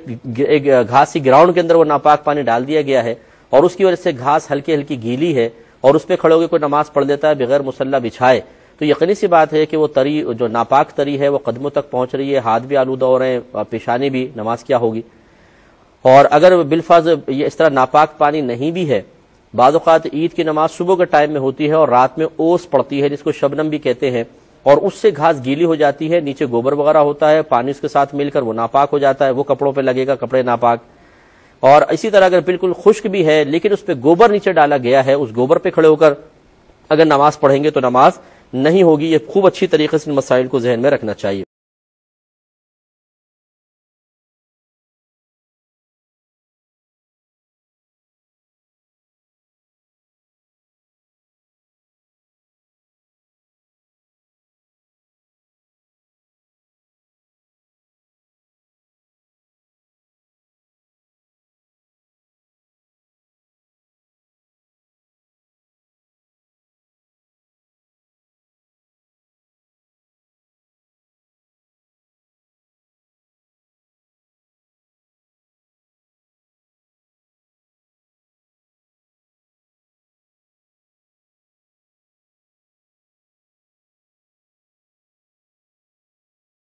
گھاس کی گراؤنڈ کے اندر وہ ناپاک پانی ڈال دیا گیا ہے اور اس کی وجہ سے گھاس ہلکی ہلکی گیلی ہے اور اس پہ کھڑے ہو کے کوئی نماز پڑھ لیتا ہے بغیر مصلی بچھائے، تو یقینی سی بات ہے کہ وہ تری جو ناپاک تری ہے وہ قدموں تک پہنچ رہی ہے، ہاتھ بھی آلودہ ہو رہے ہیں، پیشانی بھی، نماز کیا ہوگی؟ اور اگر بالفاظ یہ اس طرح ناپاک پانی نہیں بھی ہے، بعض اوقات عید کی نماز صبح کے ٹائم میں ہوتی ہے اور رات میں اوس پڑتی ہے جس کو شبنم بھی کہتے ہیں، اور اس سے گھاس گیلی ہو جاتی ہے، نیچے گوبر وغیرہ ہوتا ہے، پانی اس کے ساتھ مل کر وہ ناپاک ہو جاتا ہے، وہ کپڑوں پہ لگے گا، کپڑے ناپاک۔ اور اسی طرح اگر بالکل خشک بھی ہے لیکن اس پہ گوبر نیچے ڈالا گیا ہے، اس گوبر پہ کھڑے ہو کر اگر نماز پڑھیں گے تو نماز نہیں ہوگی۔ یہ خوب اچھی طریقے سے ان مسائل کو ذہن میں رکھنا چاہیے۔